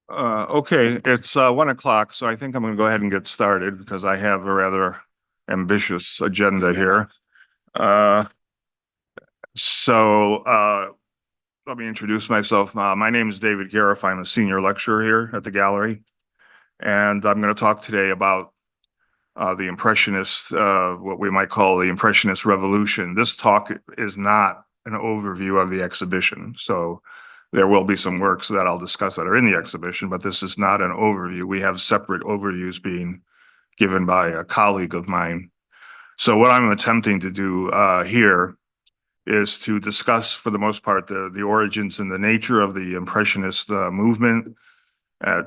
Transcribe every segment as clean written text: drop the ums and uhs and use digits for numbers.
Okay, it's 1 o'clock, so I think I'm going to go ahead and get started because I have a rather ambitious agenda here. Uh, so let me introduce myself. My name is David Gariff. I'm a senior lecturer here at the gallery, and I'm going to talk today about the Impressionist, what we might call the Impressionist Revolution. This talk is not an overview of the exhibition, so there will be some works that I'll discuss that are in the exhibition, but this is not an overview. We have separate overviews being given by a colleague of mine. So what I'm attempting to do here is to discuss, for the most part, the origins and the nature of the Impressionist movement,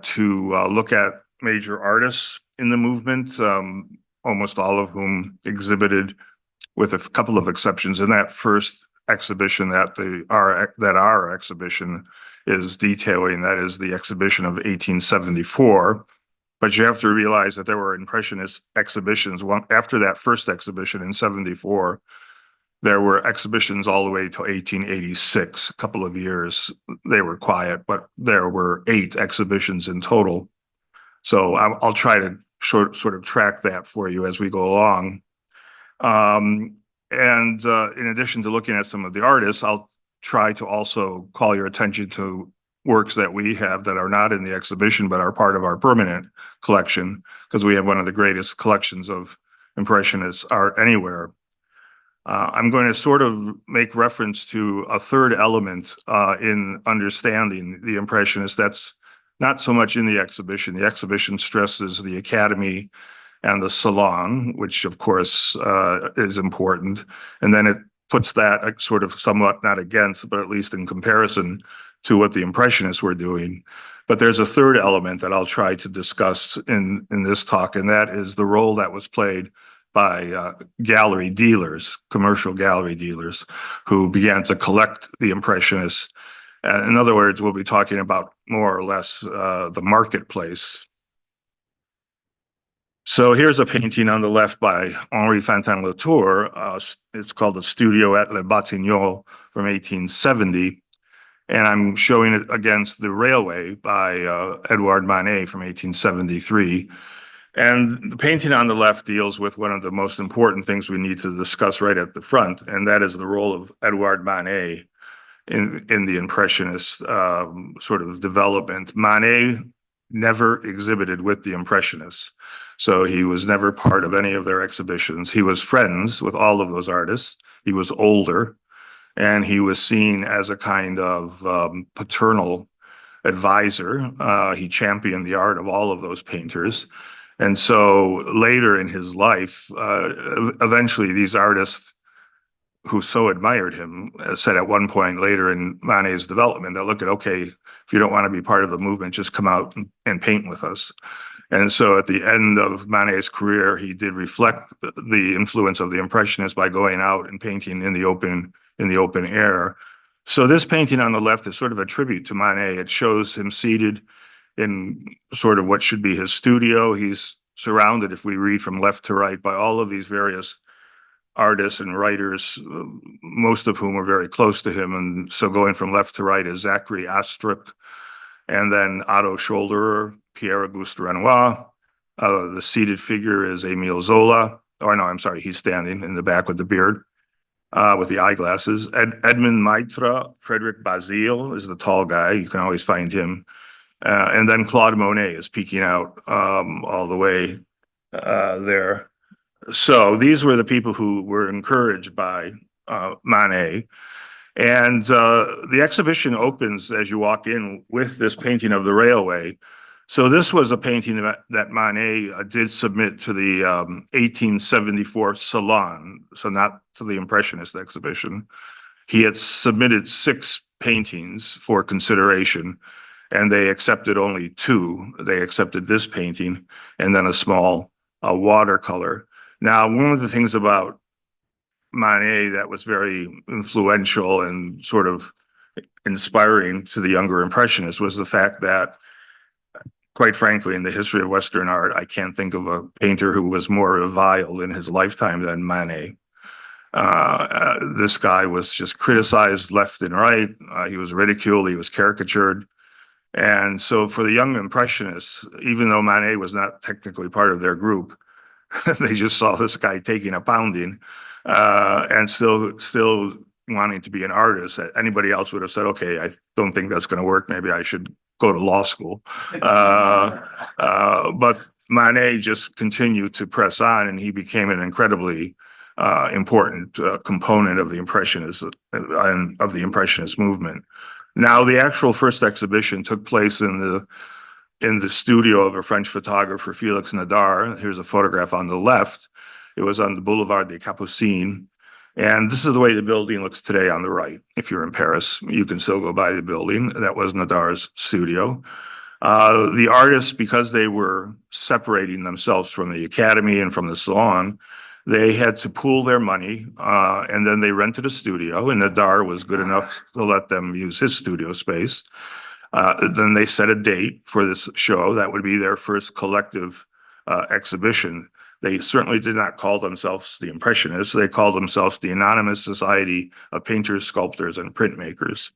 to look at major artists in the movement, almost all of whom exhibited, with a couple of exceptions, in that first exhibition that our exhibition is detailing. That is the exhibition of 1874. But you have to realize that there were Impressionist exhibitions. After that first exhibition in 74, there were exhibitions all the way till 1886, a couple of years. They were quiet, but there were 8 exhibitions in total. So I'll try to sort of track that for you as we go along. And in addition to looking at some of the artists, I'll try to also call your attention to works that we have that are not in the exhibition, but are part of our permanent collection, because we have one of the greatest collections of Impressionist art anywhere. I'm going to sort of make reference to a third element in understanding the Impressionists that's not so much in the exhibition. The exhibition stresses the Academy and the Salon, which of course is important. And then it puts that sort of somewhat not against, but at least in comparison to what the Impressionists were doing. But there's a third element that I'll try to discuss in this talk, and that is the role that was played by gallery dealers, commercial gallery dealers, who began to collect the Impressionists. In other words, we'll be talking about more or less the marketplace. So here's a painting on the left by Henri Fantin-Latour. It's called The Studio at Les Batignolles from 1870. And I'm showing it against The Railway by Edouard Manet from 1873. And the painting on the left deals with one of the most important things we need to discuss right at the front, and that is the role of Edouard Manet in the Impressionist sort of development. Manet never exhibited with the Impressionists, so he was never part of any of their exhibitions. He was friends with all of those artists. He was older, and he was seen as a kind of paternal advisor. He championed the art of all of those painters. And so later in his life, eventually these artists who so admired him said at one point later in Manet's development, they'll look at, okay, if you don't want to be part of the movement, just come out and paint with us. And so at the end of Manet's career, he did reflect the influence of the Impressionists by going out and painting in the open air. So this painting on the left is sort of a tribute to Manet. It shows him seated in sort of what should be his studio. He's surrounded, if we read from left to right, by all of these various artists and writers, most of whom are very close to him. And so going from left to right is Zachary Astruc, and then Otto Scholderer, Pierre-Auguste Renoir. The seated figure is Émile Zola. Or no, I'm sorry, he's standing in the back with the beard, with the eyeglasses. Edmond Maitre, Frederic Bazille is the tall guy. You can always find him. And then Claude Monet is peeking out all the way there. So these were the people who were encouraged by Manet. And the exhibition opens as you walk in with this painting of the railway. So this was a painting that Manet did submit to the 1874 Salon, so not to the Impressionist exhibition. He had submitted 6 paintings for consideration, and they accepted only 2. They accepted this painting and then a small watercolor. Now, one of the things about Manet that was very influential and sort of inspiring to the younger Impressionists was the fact that, quite frankly, in the history of Western art, I can't think of a painter who was more reviled in his lifetime than Manet. This guy was just criticized left and right. He was ridiculed. He was caricatured. And so for the young Impressionists, even though Manet was not technically part of their group, they just saw this guy taking a pounding, and still wanting to be an artist. Anybody else would have said, okay, I don't think that's going to work. Maybe I should go to law school. But Manet just continued to press on, and he became an incredibly important component of the Impressionist movement. Now, the actual first exhibition took place in the studio of a French photographer, Felix Nadar. Here's a photograph on the left. It was on the Boulevard des Capucines. And this is the way the building looks today on the right. If you're in Paris, you can still go by the building. That was Nadar's studio. The artists, because they were separating themselves from the academy and from the salon, they had to pool their money, and then they rented a studio, and Nadar was good enough to let them use his studio space. Then they set a date for this show. That would be their first collective exhibition. They certainly did not call themselves the Impressionists. They called themselves the Anonymous Society of Painters, Sculptors, and Printmakers.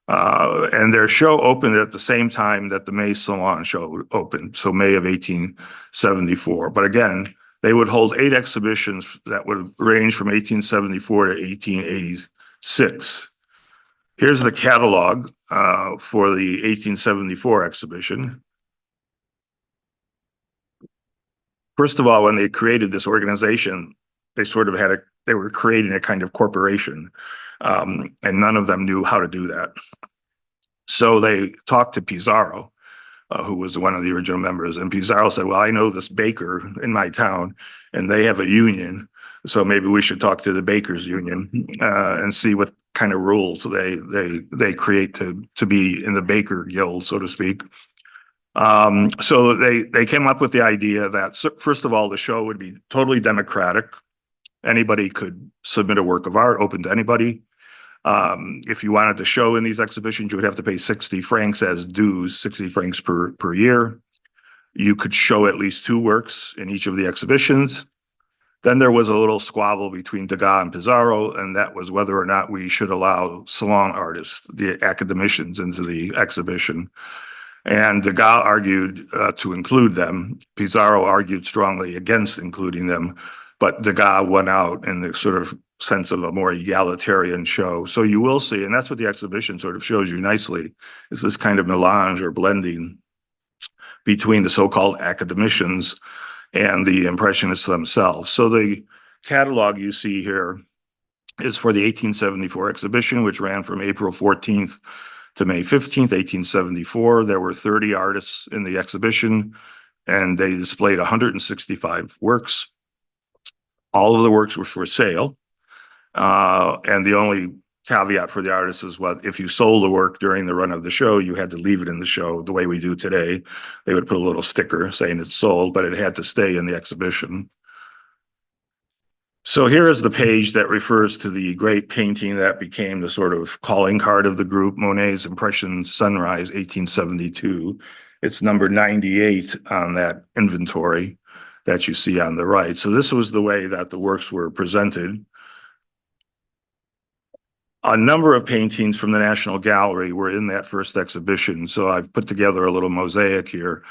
And their show opened at the same time that the May Salon show opened, so May of 1874. But again, they would hold 8 exhibitions that would range from 1874 to 1886. Here's the catalog for the 1874 exhibition. First of all, when they created this organization, they sort of they were creating a kind of corporation, and none of them knew how to do that. So they talked to Pissarro, who was one of the original members, and Pissarro said, well, I know this baker in my town, and they have a union, so maybe we should talk to the bakers union and see what kind of rules they create to be in the baker guild, so to speak. So they came up with the idea that, first of all, the show would be totally democratic. Anybody could submit a work of art, open to anybody. If you wanted to show in these exhibitions, you would have to pay 60 francs as dues, 60 francs per year. You could show at least 2 works in each of the exhibitions. Then there was a little squabble between Degas and Pissarro, and that was whether or not we should allow salon artists, the academicians, into the exhibition. And Degas argued to include them. Pissarro argued strongly against including them, but Degas won out in the sort of sense of a more egalitarian show. So you will see, and that's what the exhibition sort of shows you nicely, is this kind of melange or blending between the so-called academicians and the Impressionists themselves. So the catalog you see here is for the 1874 exhibition, which ran from April 14th to May 15th, 1874. There were 30 artists in the exhibition, and they displayed 165 works. All of the works were for sale. And the only caveat for the artists is what if you sold the work during the run of the show, you had to leave it in the show the way we do today. They would put a little sticker saying it's sold, but it had to stay in the exhibition. So here is the page that refers to the great painting that became the sort of calling card of the group, Monet's Impression Sunrise, 1872. It's number 98 on that inventory that you see on the right. So this was the way that the works were presented. A number of paintings from the National Gallery were in that first exhibition, so I've put together a little mosaic here.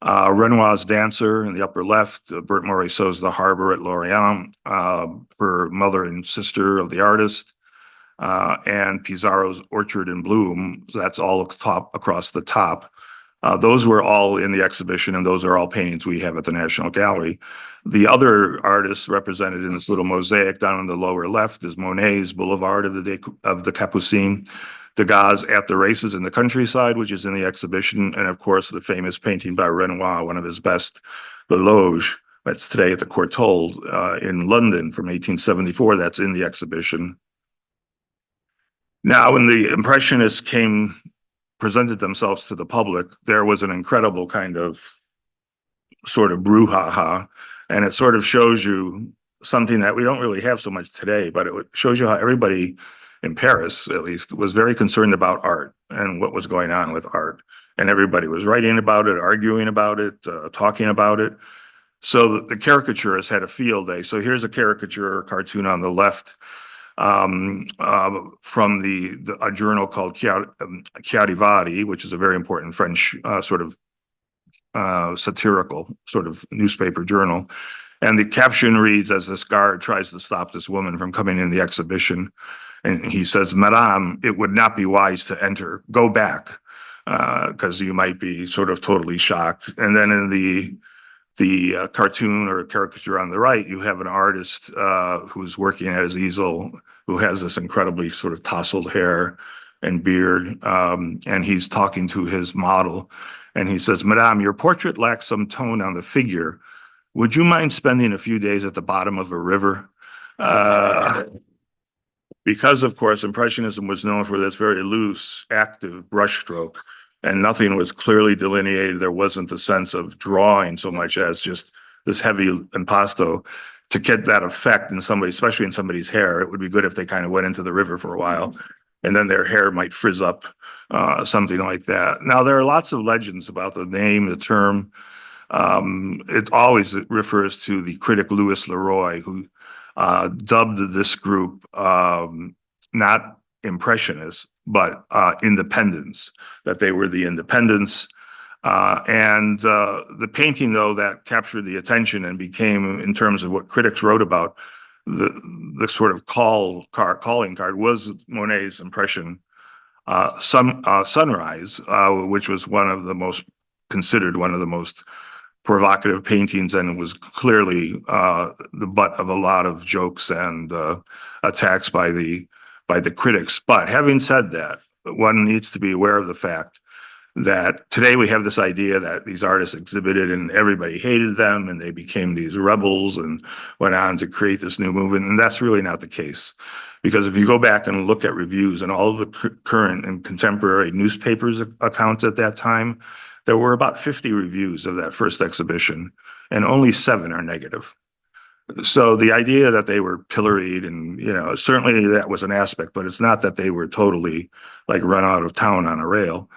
Renoir's Dancer in the upper left, Berthe Morisot's The Harbor at Lorient, her mother and sister of the artist, and Pissarro's Orchard in Bloom. So that's all across the top. Those were all in the exhibition, and those are all paintings we have at the National Gallery. The other artists represented in this little mosaic down in the lower left is Monet's Boulevard of the Capucines, Degas' At the Races in the Countryside, which is in the exhibition, and of course the famous painting by Renoir, one of his best, The Loge, that's today at the Courtauld in London from 1874, that's in the exhibition. Now, when the Impressionists presented themselves to the public, there was an incredible kind of sort of brouhaha, and it sort of shows you something that we don't really have so much today, but it shows you how everybody in Paris, at least, was very concerned about art and what was going on with art. And everybody was writing about it, arguing about it, talking about it. So the caricaturists had a field day. So here's a caricature cartoon on the left from a journal called Chiarivari, which is a very important French sort of satirical sort of newspaper journal. And the caption reads, as this guard tries to stop this woman from coming in the exhibition, and he says, "Madame, it would not be wise to enter. Go back, because you might be sort of totally shocked." And then in the cartoon or caricature on the right, you have an artist who's working at his easel, who has this incredibly sort of tousled hair and beard, and he's talking to his model, and he says, "Madame, your portrait lacks some tone on the figure. Would you mind spending a few days at the bottom of a river?" Because, of course, Impressionism was known for this very loose, active brushstroke, and nothing was clearly delineated. There wasn't a sense of drawing so much as just this heavy impasto. To get that effect in somebody, especially in somebody's hair, it would be good if they kind of went into the river for a while, and then their hair might frizz up, something like that. Now, there are lots of legends about the name, the term. It always refers to the critic Louis Leroy, who dubbed this group not Impressionists, but Independents, that they were the Independents. And the painting, though, that captured the attention and became, in terms of what critics wrote about, the sort of calling card was Monet's Impression Sunrise, which was considered one of the most provocative paintings, and it was clearly the butt of a lot of jokes and attacks by the critics. But having said that, one needs to be aware of the fact that today we have this idea that these artists exhibited and everybody hated them and they became these rebels and went on to create this new movement. And that's really not the case. Because if you go back and look at reviews and all of the current and contemporary newspapers accounts at that time, there were about 50 reviews of that first exhibition, and only 7 are negative. So the idea that they were pilloried, and certainly that was an aspect, but it's not that they were totally like run out of town on a rail.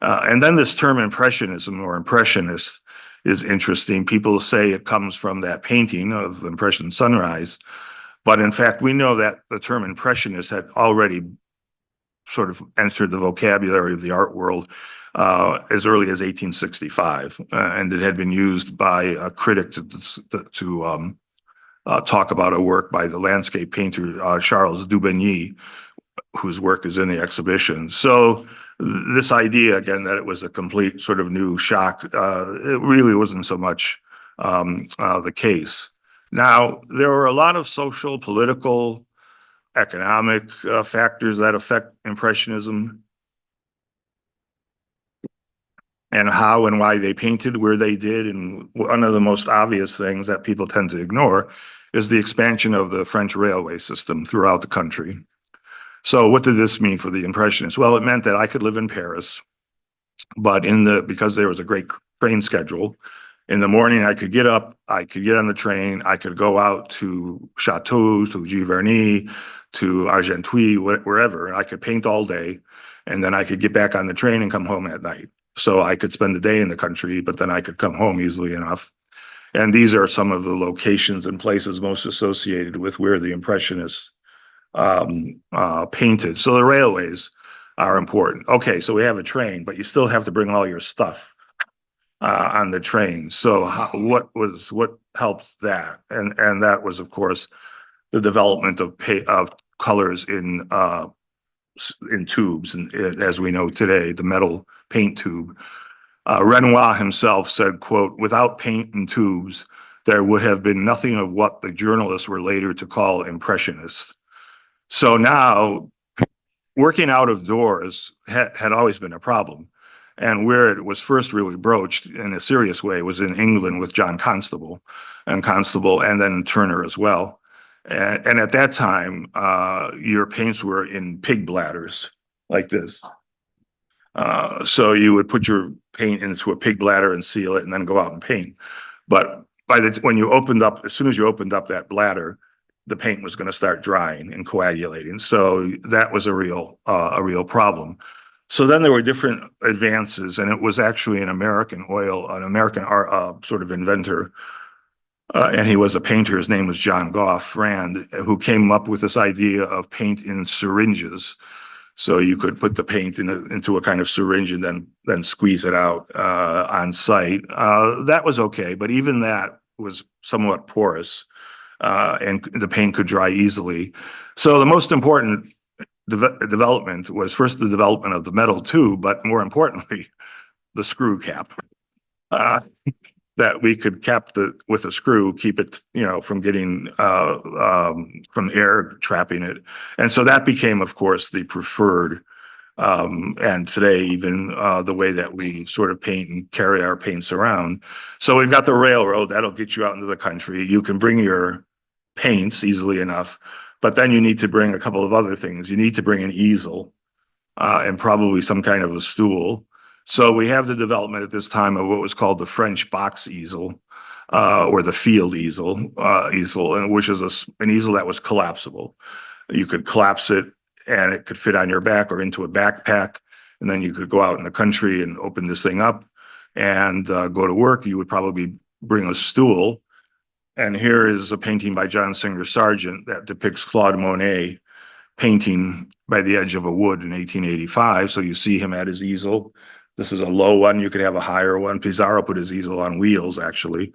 And then this term Impressionism or Impressionist is interesting. People say it comes from that painting of Impression Sunrise, but in fact, we know that the term Impressionist had already sort of entered the vocabulary of the art world as early as 1865, and it had been used by a critic to talk about a work by the landscape painter Charles Dubigny, whose work is in the exhibition. So this idea, again, that it was a complete sort of new shock, it really wasn't so much the case. Now, there were a lot of social, political, economic factors that affect Impressionism, and how and why they painted where they did. And one of the most obvious things that people tend to ignore is the expansion of the French railway system throughout the country. So what did this mean for the Impressionists? Well, it meant that I could live in Paris, but because there was a great train schedule, in the morning I could get up, I could get on the train, I could go out to Chateau, to Giverny, to Argenteuil, wherever, and I could paint all day, and then I could get back on the train and come home at night. So I could spend the day in the country, but then I could come home easily enough. And these are some of the locations and places most associated with where the Impressionists painted. So the railways are important. Okay, so we have a train, but you still have to bring all your stuff on the train. So what helped that? And that was, of course, the development of colors in tubes, and as we know today, the metal paint tube. Renoir himself said, quote, "Without paint and tubes, there would have been nothing of what the journalists were later to call Impressionists." So now, working out of doors had always been a problem. And where it was first really broached in a serious way was in England with John Constable, and then Turner as well. And at that time, your paints were in pig bladders like this. So you would put your paint into a pig bladder and seal it and then go out and paint. But when you opened up, as soon as you opened up that bladder, the paint was going to start drying and coagulating. So that was a real problem. So then there were different advances, and it was actually an American art sort of inventor, And he was a painter. His name was John Goff Rand, who came up with this idea of paint in syringes. So you could put the paint into a kind of syringe and then squeeze it out on site. That was okay, but even that was somewhat porous, and the paint could dry easily. So the most important development was first the development of the metal tube, but more importantly, the screw cap. That we could cap with a screw, keep it, from getting from air trapping it. And so that became, of course, the preferred, and today even the way that we sort of paint and carry our paints around. So we've got the railroad that'll get you out into the country. You can bring your paints easily enough, but then you need to bring a couple of other things. You need to bring an easel and probably some kind of a stool. So we have the development at this time of what was called the French box easel, or the field easel, and which is an easel that was collapsible. You could collapse it and it could fit on your back or into a backpack. And then you could go out in the country and open this thing up and go to work. You would probably bring a stool. And here is a painting by John Singer Sargent that depicts Claude Monet painting by the edge of a wood in 1885. So you see him at his easel. This is a low one. You could have a higher one. Pissarro put his easel on wheels, actually,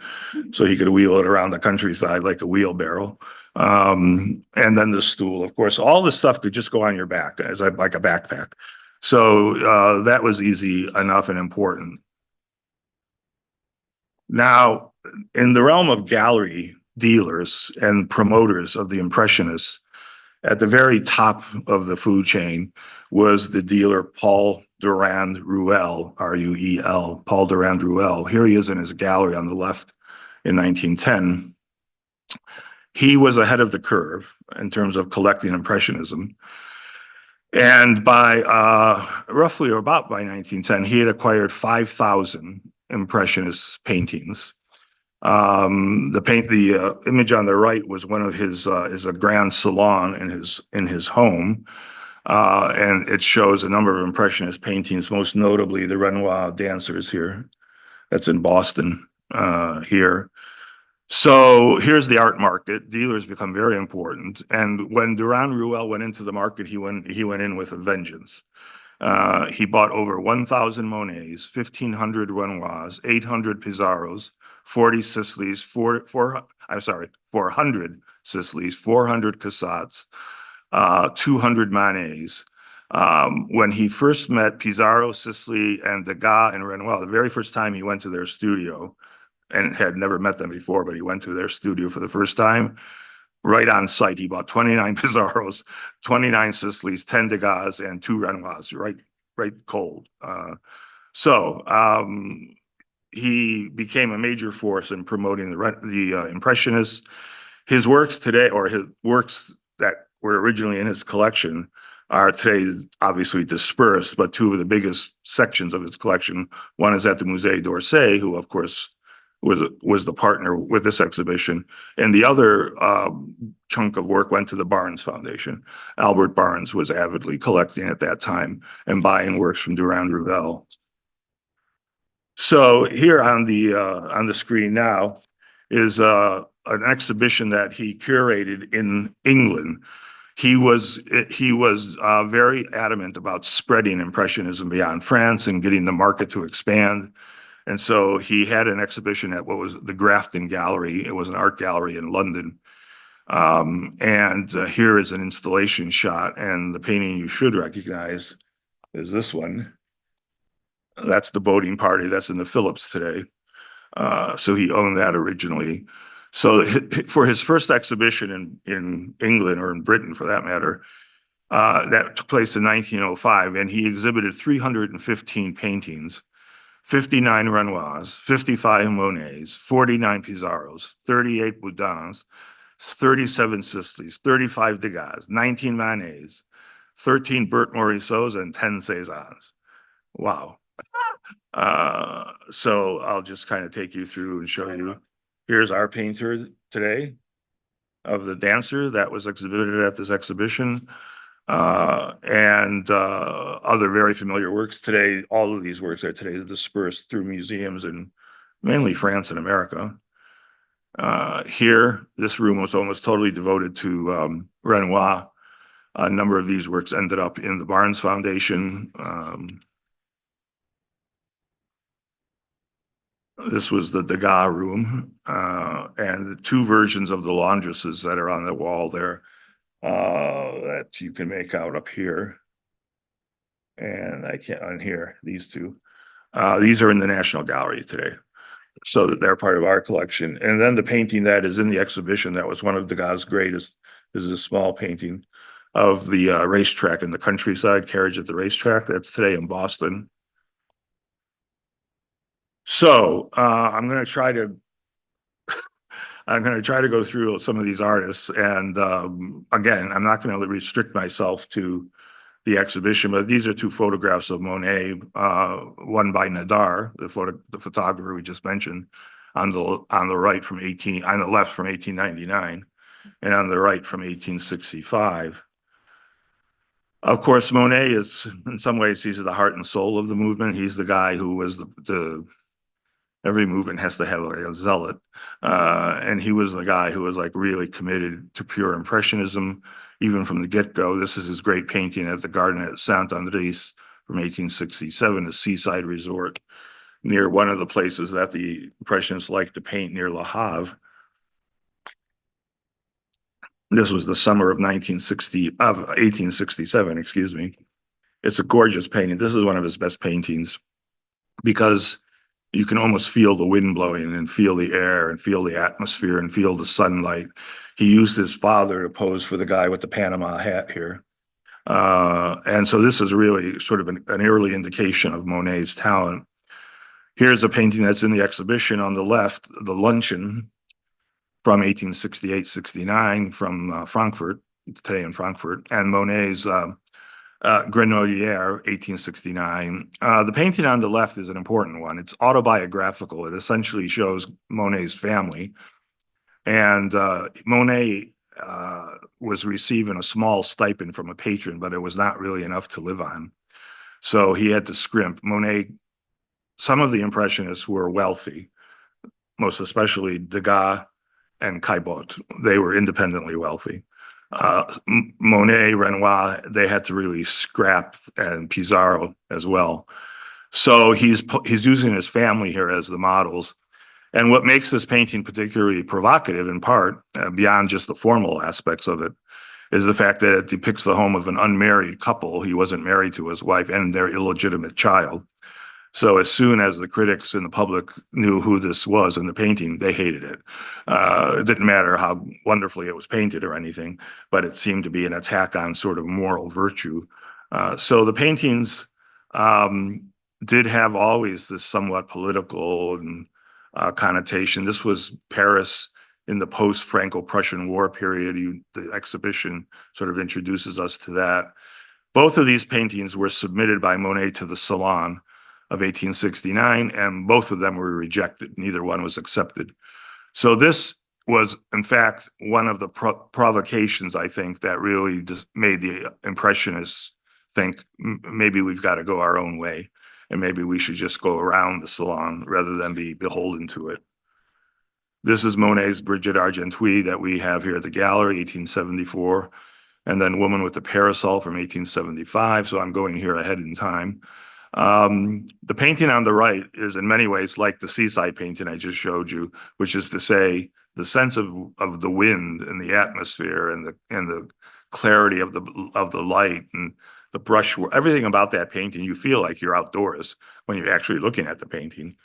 so he could wheel it around the countryside like a wheelbarrow. And then the stool, of course, all this stuff could just go on your back like a backpack. So that was easy enough and important. Now, in the realm of gallery dealers and promoters of the Impressionists, at the very top of the food chain was the dealer Paul Durand-Ruel, R-U-E-L, Paul Durand-Ruel. Here he is in his gallery on the left in 1910. He was ahead of the curve in terms of collecting Impressionism. And by roughly or about by 1910, he had acquired 5,000 Impressionist paintings. The image on the right was one of his is a grand salon in his home, and it shows a number of Impressionist paintings, most notably the Renoir dancers here. That's in Boston here. So here's the art market. Dealers become very important, and when Durand-Ruel went into the market, he went in with a vengeance. He bought over 1,000 Monets, 1,500 Renoirs, 800 Pissarros, 40 Sicilies, 400 Sicilies, 400 Cassatts, 200 Manets. When he first met Pissarro, Sicily, and Degas and Renoir, the very first time he went to their studio, and had never met them before, but he went to their studio for the first time, right on site, he bought 29 Pissarros, 29 Sicilies, 10 Degas, and 2 Renoirs, right cold. He became a major force in promoting the Impressionists. His works today, or his works that were originally in his collection, are today obviously dispersed, but two of the biggest sections of his collection, one is at the Musée d'Orsay, who of course was the partner with this exhibition, and the other chunk of work went to the Barnes Foundation. Albert Barnes was avidly collecting at that time and buying works from Durand-Ruel. So here on the screen now is an exhibition that he curated in England. He was very adamant about spreading Impressionism beyond France and getting the market to expand. And so he had an exhibition at what was the Grafton Gallery. It was an art gallery in London. Here is an installation shot, and the painting you should recognize is this one. That's the boating party. That's in the Phillips today. So he owned that originally. So for his first exhibition in England, or in Britain for that matter, that took place in 1905, and he exhibited 315 paintings, 59 Renoirs, 55 Monets, 49 Pissarros, 38 Boudins, 37 Sicilies, 35 Degas, 19 Manets, 13 Berthe Morisots, and 10 Cézannes. Wow. So I'll just kind of take you through and show you. Here's our painter today of the dancer that was exhibited at this exhibition. Other very familiar works today. All of these works are today dispersed through museums in mainly France and America. Here, this room was almost totally devoted to Renoir. A number of these works ended up in the Barnes Foundation. This was the Degas room, and the two versions of the laundresses that are on the wall there that you can make out up here. And I can't on here, these two. These are in the National Gallery today. So that they're part of our collection. And then the painting that is in the exhibition, that was one of Degas' greatest, is a small painting of the racetrack in the countryside, carriage at the racetrack. That's today in Boston. So I'm going to try to go through some of these artists. And again, I'm not going to restrict myself to the exhibition, but these are two photographs of Monet, one by Nadar, the photographer we just mentioned, on the right from on the left from 1899, and on the right from 1865. Of course, Monet is, in some ways, he's the heart and soul of the movement. He's the guy who was every movement has to have like a zealot. And he was the guy who was like really committed to pure Impressionism, even from the get-go. This is his great painting at the garden at Saint-Andrés from 1867, a seaside resort near one of the places that the Impressionists liked to paint, near Le Havre. This was the summer of 1867, excuse me. It's a gorgeous painting. This is one of his best paintings because you can almost feel the wind blowing and feel the air and feel the atmosphere and feel the sunlight. He used his father to pose for the guy with the Panama hat here. And so this is really sort of an early indication of Monet's talent. Here's a painting that's in the exhibition on the left, The Luncheon from 1868-69 from Frankfurt, today in Frankfurt, and Monet's Grenouillère, 1869. The painting on the left is an important one. It's autobiographical. It essentially shows Monet's family. And Monet was receiving a small stipend from a patron, but it was not really enough to live on. So he had to scrimp. Monet, some of the Impressionists were wealthy, most especially Degas and Caillebotte. They were independently wealthy. Monet, Renoir, they had to really scrap, and Pissarro as well. So he's using his family here as the models. And what makes this painting particularly provocative, in part, beyond just the formal aspects of it, is the fact that it depicts the home of an unmarried couple. He wasn't married to his wife and their illegitimate child. So as soon as the critics and the public knew who this was in the painting, they hated it. It didn't matter how wonderfully it was painted or anything, but it seemed to be an attack on sort of moral virtue. So the paintings did have always this somewhat political and connotation. This was Paris in the post-Franco-Prussian War period. The exhibition sort of introduces us to that. Both of these paintings were submitted by Monet to the Salon of 1869, and both of them were rejected. Neither one was accepted. So this was, in fact, one of the provocations, I think, that really just made the Impressionists think maybe we've got to go our own way, and maybe we should just go around the Salon rather than be beholden to it. This is Monet's Brigitte Argenteuil that we have here at the gallery, 1874, and then Woman with the Parasol from 1875. So I'm going here ahead in time. The painting on the right is in many ways like the seaside painting I just showed you, which is to say the sense of the wind and the atmosphere and the clarity of the light and the brush, everything about that painting. You feel like you're outdoors when you're actually looking at the painting.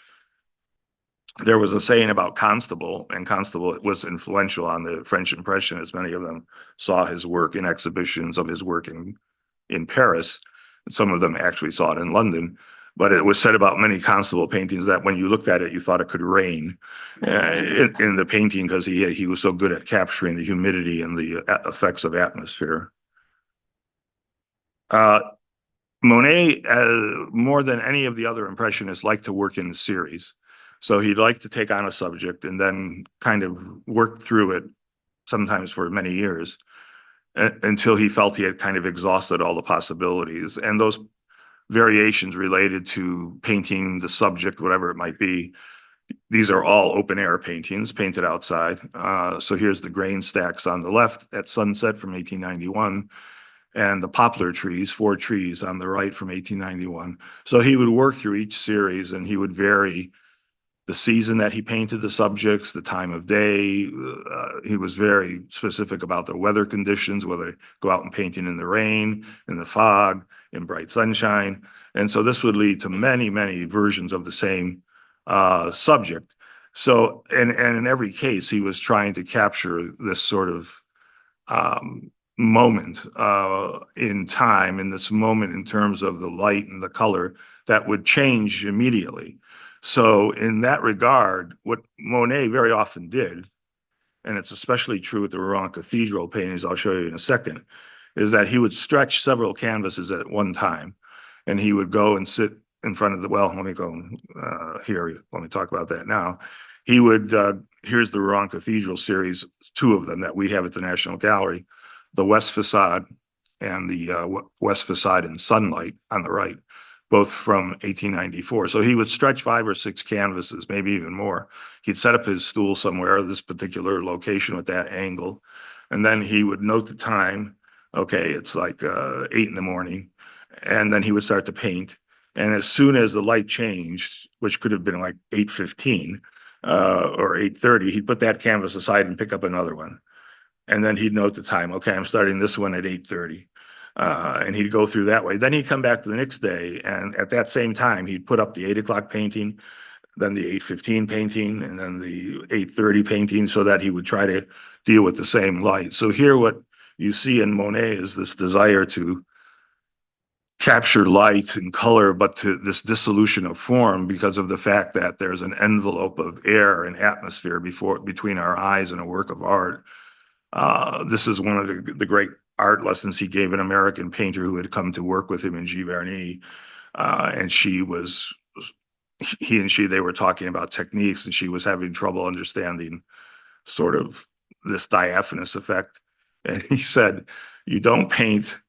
There was a saying about Constable, and Constable was influential on the French Impressionists. Many of them saw his work in exhibitions of his work in Paris. Some of them actually saw it in London, but it was said about many Constable paintings that when you looked at it, you thought it could rain in the painting because he was so good at capturing the humidity and the effects of atmosphere. Monet, more than any of the other Impressionists, liked to work in series. So he'd like to take on a subject and then kind of work through it, sometimes for many years, until he felt he had kind of exhausted all the possibilities. And those variations related to painting the subject, whatever it might be, These are all open air paintings painted outside. So here's the grain stacks on the left at sunset from 1891, and the poplar trees, 4 trees on the right from 1891. So he would work through each series and he would vary the season that he painted the subjects, the time of day. He was very specific about the weather conditions, whether go out and painting in the rain, in the fog, in bright sunshine. And so this would lead to many, many versions of the same subject. So, and in every case, he was trying to capture this sort of moment in time, in this moment in terms of the light and the color that would change immediately. So in that regard, what Monet very often did, and it's especially true with the Rouen Cathedral paintings, I'll show you in a second, is that he would stretch several canvases at one time, and he would go and sit in front of the, well, let me go here, let me talk about that now. He would, here's the Rouen Cathedral series, 2 of them that we have at the National Gallery, the West Facade and the West Facade in Sunlight on the right, both from 1894. So he would stretch 5 or 6 canvases, maybe even more. He'd set up his stool somewhere, this particular location with that angle, and then he would note the time. Okay, it's like 8 in the morning, and then he would start to paint. And as soon as the light changed, which could have been like 8:15 or 8:30, he'd put that canvas aside and pick up another one. And then he'd note the time. Okay, I'm starting this one at 8:30. And he'd go through that way. Then he'd come back to the next day, and at that same time, he'd put up the 8 o'clock painting, then the 8:15 painting, and then the 8:30 painting, so that he would try to deal with the same light. So here, what you see in Monet is this desire to capture light and color, but to this dissolution of form because of the fact that there's an envelope of air and atmosphere between our eyes and a work of art. This is one of the great art lessons he gave an American painter who had come to work with him in Giverny. And he and she, they were talking about techniques, and she was having trouble understanding sort of this diaphanous effect. And he said, you don't paint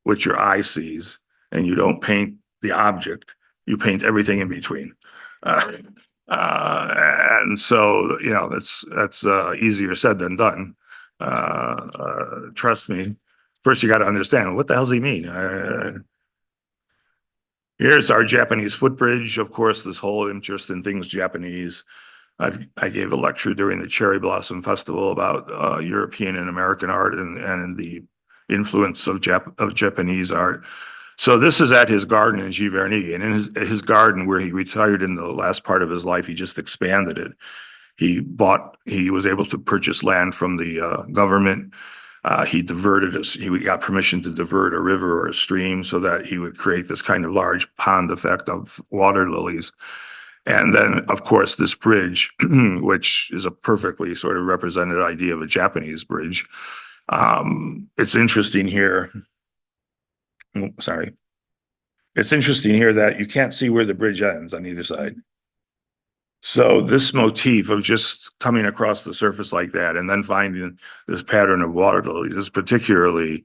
what your eye sees, and you don't paint the object, you paint everything in between. And so, you know, that's easier said than done. Trust me. First, you got to understand, what the hell does he mean? Here's our Japanese footbridge. Of course, this whole interest in things Japanese. I gave a lecture during the Cherry Blossom Festival about European and American art and the influence of Japanese art. So this is at his garden in Giverny, and in his garden where he retired in the last part of his life, he just expanded it. He was able to purchase land from the government. He got permission to divert a river or a stream so that he would create this kind of large pond effect of water lilies. And then, of course, this bridge, which is a perfectly sort of represented idea of a Japanese bridge. It's interesting here. Sorry. It's interesting here that you can't see where the bridge ends on either side. So this motif of just coming across the surface like that and then finding this pattern of water lilies is particularly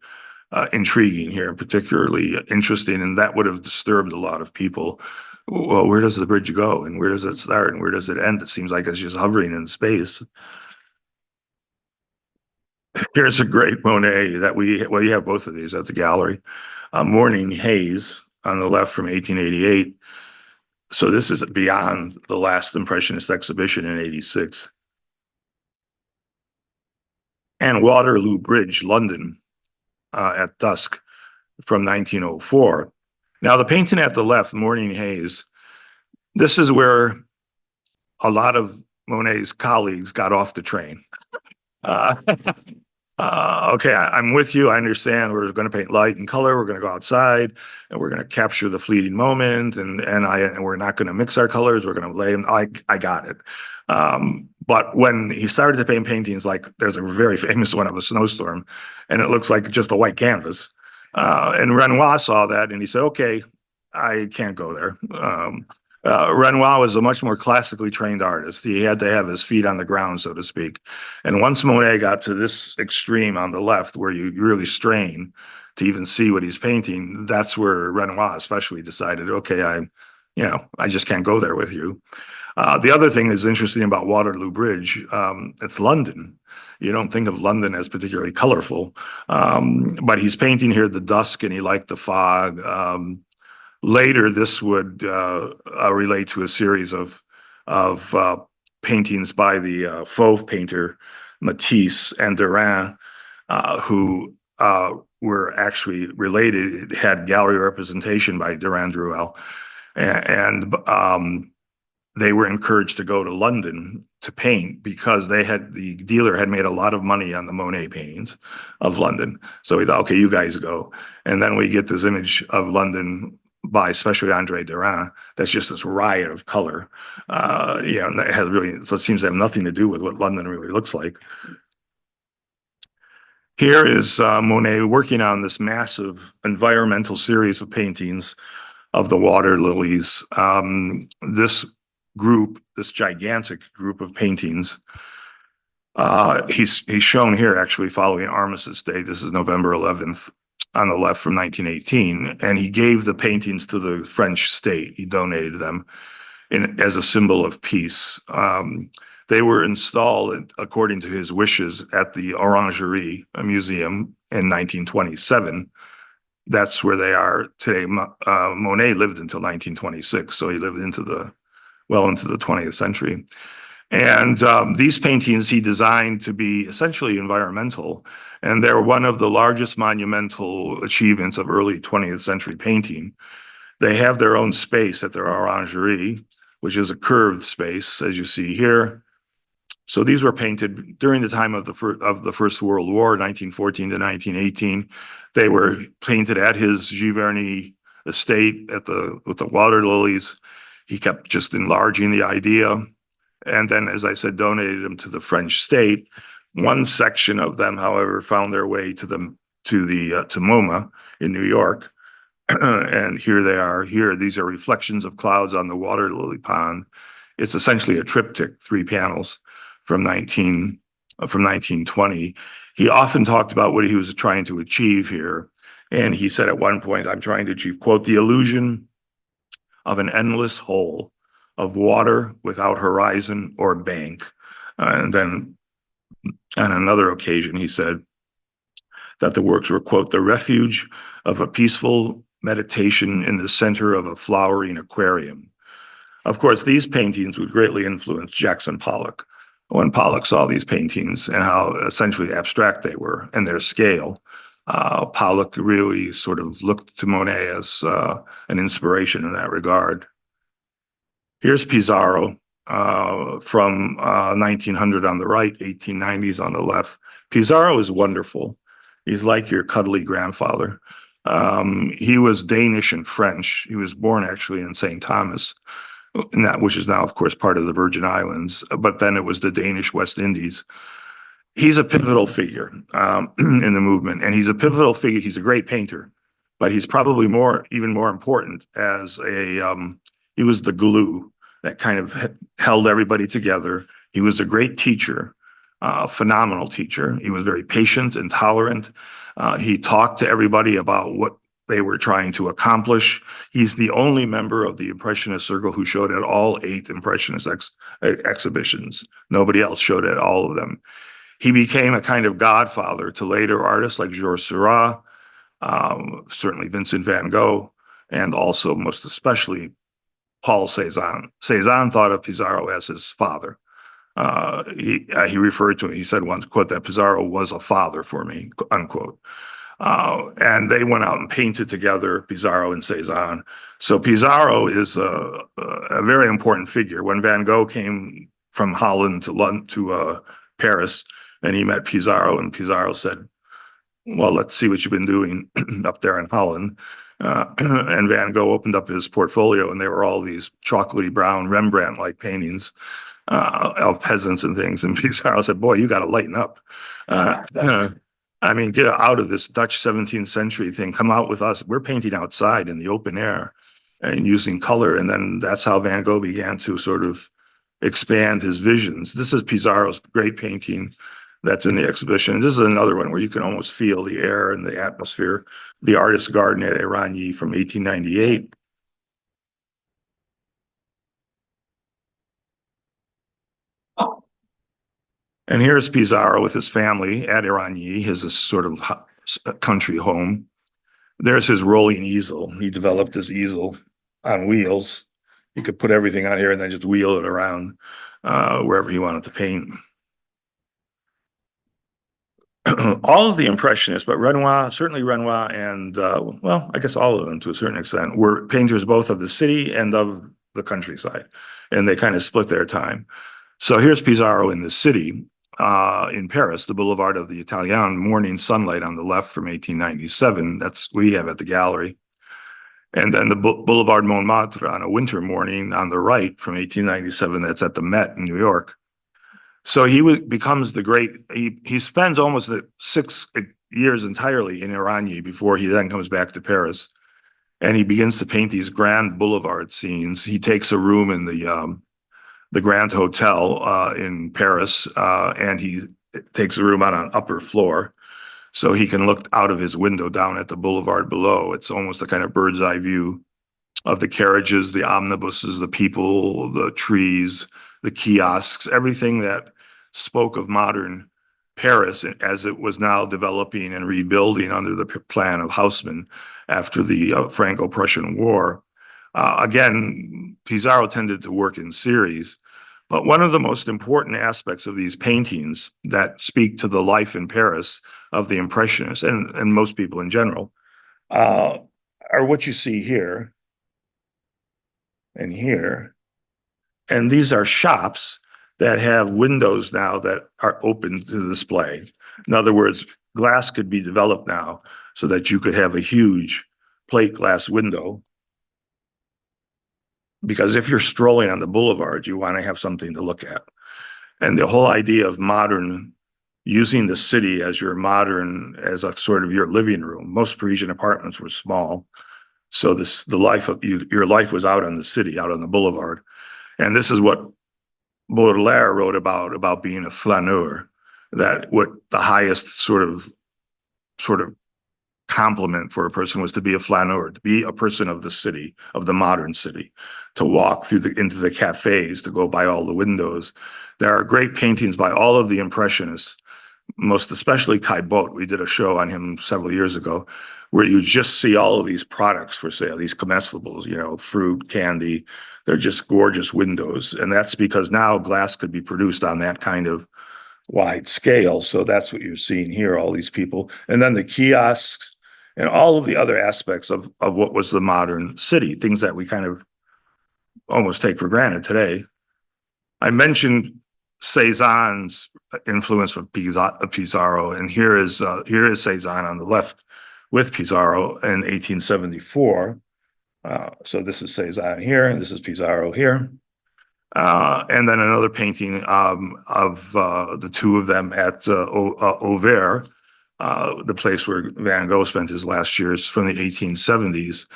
intriguing here, particularly interesting, and that would have disturbed a lot of people. Well, where does the bridge go, and where does it start, and where does it end? It seems like it's just hovering in space. Here's a great Monet that you have both of these at the gallery. Morning Haze on the left from 1888. So this is beyond the last Impressionist exhibition in 86. And Waterloo Bridge, London, at dusk from 1904. Now the painting at the left, Morning Haze, this is where a lot of Monet's colleagues got off the train. Okay, I'm with you. I understand. We're going to paint light and color. We're going to go outside, and we're going to capture the fleeting moment, and we're not going to mix our colors. We're going to lay them. I got it. But when he started to paint paintings, like there's a very famous one of a snowstorm, and it looks like just a white canvas. And Renoir saw that, and he said, "Okay, I can't go there." Renoir was a much more classically trained artist. He had to have his feet on the ground, so to speak. And once Monet got to this extreme on the left, where you really strain to even see what he's painting, that's where Renoir especially decided, okay, I just can't go there with you. The other thing that's interesting about Waterloo Bridge, it's London. You don't think of London as particularly colorful, but he's painting here the dusk and he liked the fog. Later, this would relate to a series of paintings by the Fauve painter Matisse and Durand, who were actually related. It had gallery representation by Durand-Ruel, and they were encouraged to go to London to paint because the dealer had made a lot of money on the Monet paintings of London. So he thought, okay, you guys go. And then we get this image of London by especially Andre Durand. That's just this riot of color. And it has really, so it seems to have nothing to do with what London really looks like. Here is Monet working on this massive environmental series of paintings of the water lilies. This gigantic group of paintings, he's shown here actually following Armistice Day. This is November 11th on the left from 1918, and he gave the paintings to the French state. He donated them as a symbol of peace. They were installed, according to his wishes, at the Orangerie, a museum, in 1927. That's where they are today. Monet lived until 1926, so he lived well into the 20th century. And these paintings he designed to be essentially environmental, and they're one of the largest monumental achievements of early 20th century painting. They have their own space at their Orangerie, which is a curved space, as you see here. So these were painted during the time of the First World War, 1914 to 1918. They were painted at his Giverny estate with the water lilies. He kept just enlarging the idea, and then, as I said, donated them to the French state. One section of them, however, found their way to MoMA in New York, and here they are. Here, these are reflections of clouds on the water lily pond. It's essentially a triptych, 3 panels from 1920. He often talked about what he was trying to achieve here, and he said at one point, "I'm trying to achieve, quote, the illusion of an endless hole of water without horizon or bank." And then on another occasion, he said that the works were, quote, the refuge of a peaceful meditation in the center of a flowering aquarium. Of course, these paintings would greatly influence Jackson Pollock. When Pollock saw these paintings and how essentially abstract they were and their scale, Pollock really sort of looked to Monet as an inspiration in that regard. Here's Pissarro from 1900 on the right, 1890s on the left. Pissarro is wonderful. He's like your cuddly grandfather. He was Danish and French. He was born actually in St. Thomas, which is now, of course, part of the Virgin Islands, but then it was the Danish West Indies. He's a pivotal figure in the movement, and he's a pivotal figure. He's a great painter, but he's probably even more important as he was the glue that kind of held everybody together. He was a great teacher, a phenomenal teacher. He was very patient and tolerant. He talked to everybody about what they were trying to accomplish. He's the only member of the Impressionist circle who showed at all 8 Impressionist exhibitions. Nobody else showed at all of them. He became a kind of godfather to later artists like Georges Seurat, certainly Vincent van Gogh, and also most especially Paul Cézanne. Cézanne thought of Pissarro as his father. He referred to it, he said once, quote, that Pissarro was a father for me, unquote. And they went out and painted together, Pissarro and Cézanne. So Pissarro is a very important figure. When Van Gogh came from Holland to Paris, and he met Pissarro, and Pissarro said, well, let's see what you've been doing up there in Holland. And Van Gogh opened up his portfolio, and there were all these chocolatey brown Rembrandt-like paintings of peasants and things. And Pissarro said, boy, you got to lighten up. I mean, get out of this Dutch 17th century thing. Come out with us. We're painting outside in the open air and using color. And then that's how Van Gogh began to sort of expand his visions. This is Pissarro's great painting that's in the exhibition. This is another one where you can almost feel the air and the atmosphere. The Artist's Garden at Eragny from 1898. And here's Pissarro with his family at Eragny, his sort of country home. There's his rolling easel. He developed this easel on wheels. He could put everything on here and then just wheel it around wherever he wanted to paint. All of the Impressionists, but Renoir, certainly Renoir and, well, I guess all of them to a certain extent, were painters both of the city and of the countryside. And they kind of split their time. So here's Pissarro in the city in Paris, the Boulevard of the Italian, morning sunlight on the left from 1897. That's what we have at the gallery. And then the Boulevard Montmartre on a winter morning on the right from 1897. That's at the Met in New York. So he becomes the great, he spends almost 6 years entirely in Eragny before he then comes back to Paris. And he begins to paint these grand boulevard scenes. He takes a room in the Grand Hotel in Paris, and he takes a room on an upper floor. So he can look out of his window down at the boulevard below. It's almost a kind of bird's eye view of the carriages, the omnibuses, the people, the trees, the kiosks, everything that spoke of modern Paris as it was now developing and rebuilding under the plan of Haussmann after the Franco-Prussian War. Again, Pissarro tended to work in series, but one of the most important aspects of these paintings that speak to the life in Paris of the Impressionists and most people in general are what you see here and here. And these are shops that have windows now that are open to display. In other words, glass could be developed now so that you could have a huge plate glass window. Because if you're strolling on the boulevard, you want to have something to look at. And the whole idea of modern, using the city as your modern, as a sort of your living room. Most Parisian apartments were small. So the life of your life was out on the city, out on the boulevard. And this is what Baudelaire wrote about being a flaneur, that what the highest sort of compliment for a person was to be a flaneur, to be a person of the city, of the modern city, to walk through into the cafes, to go by all the windows. There are great paintings by all of the Impressionists, most especially Caillebotte. We did a show on him several years ago, where you just see all of these products for sale, these comestibles, fruit, candy. They're just gorgeous windows. And that's because now glass could be produced on that kind of wide scale. So that's what you're seeing here, all these people. And then the kiosks and all of the other aspects of what was the modern city, things that we kind of almost take for granted today. I mentioned Cézanne's influence of Pissarro, and here is Cézanne on the left with Pissarro in 1874. So this is Cézanne here, and this is Pissarro here. And then another painting of the two of them at Auvers, the place where Van Gogh spent his last years, from the 1870s.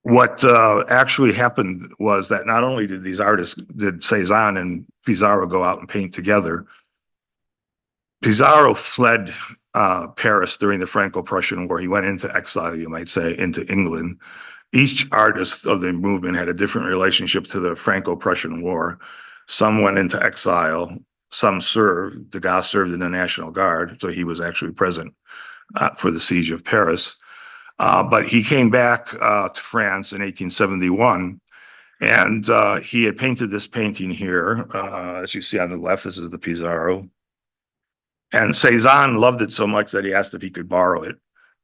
What actually happened was that not only did Cézanne and Pissarro go out and paint together, Pissarro fled Paris during the Franco-Prussian War. He went into exile, you might say, into England. Each artist of the movement had a different relationship to the Franco-Prussian War. Some went into exile, some served. Degas served in the National Guard, so he was actually present for the siege of Paris. But he came back to France in 1871, and he had painted this painting here, as you see on the left. This is the Pissarro. And Cézanne loved it so much that he asked if he could borrow it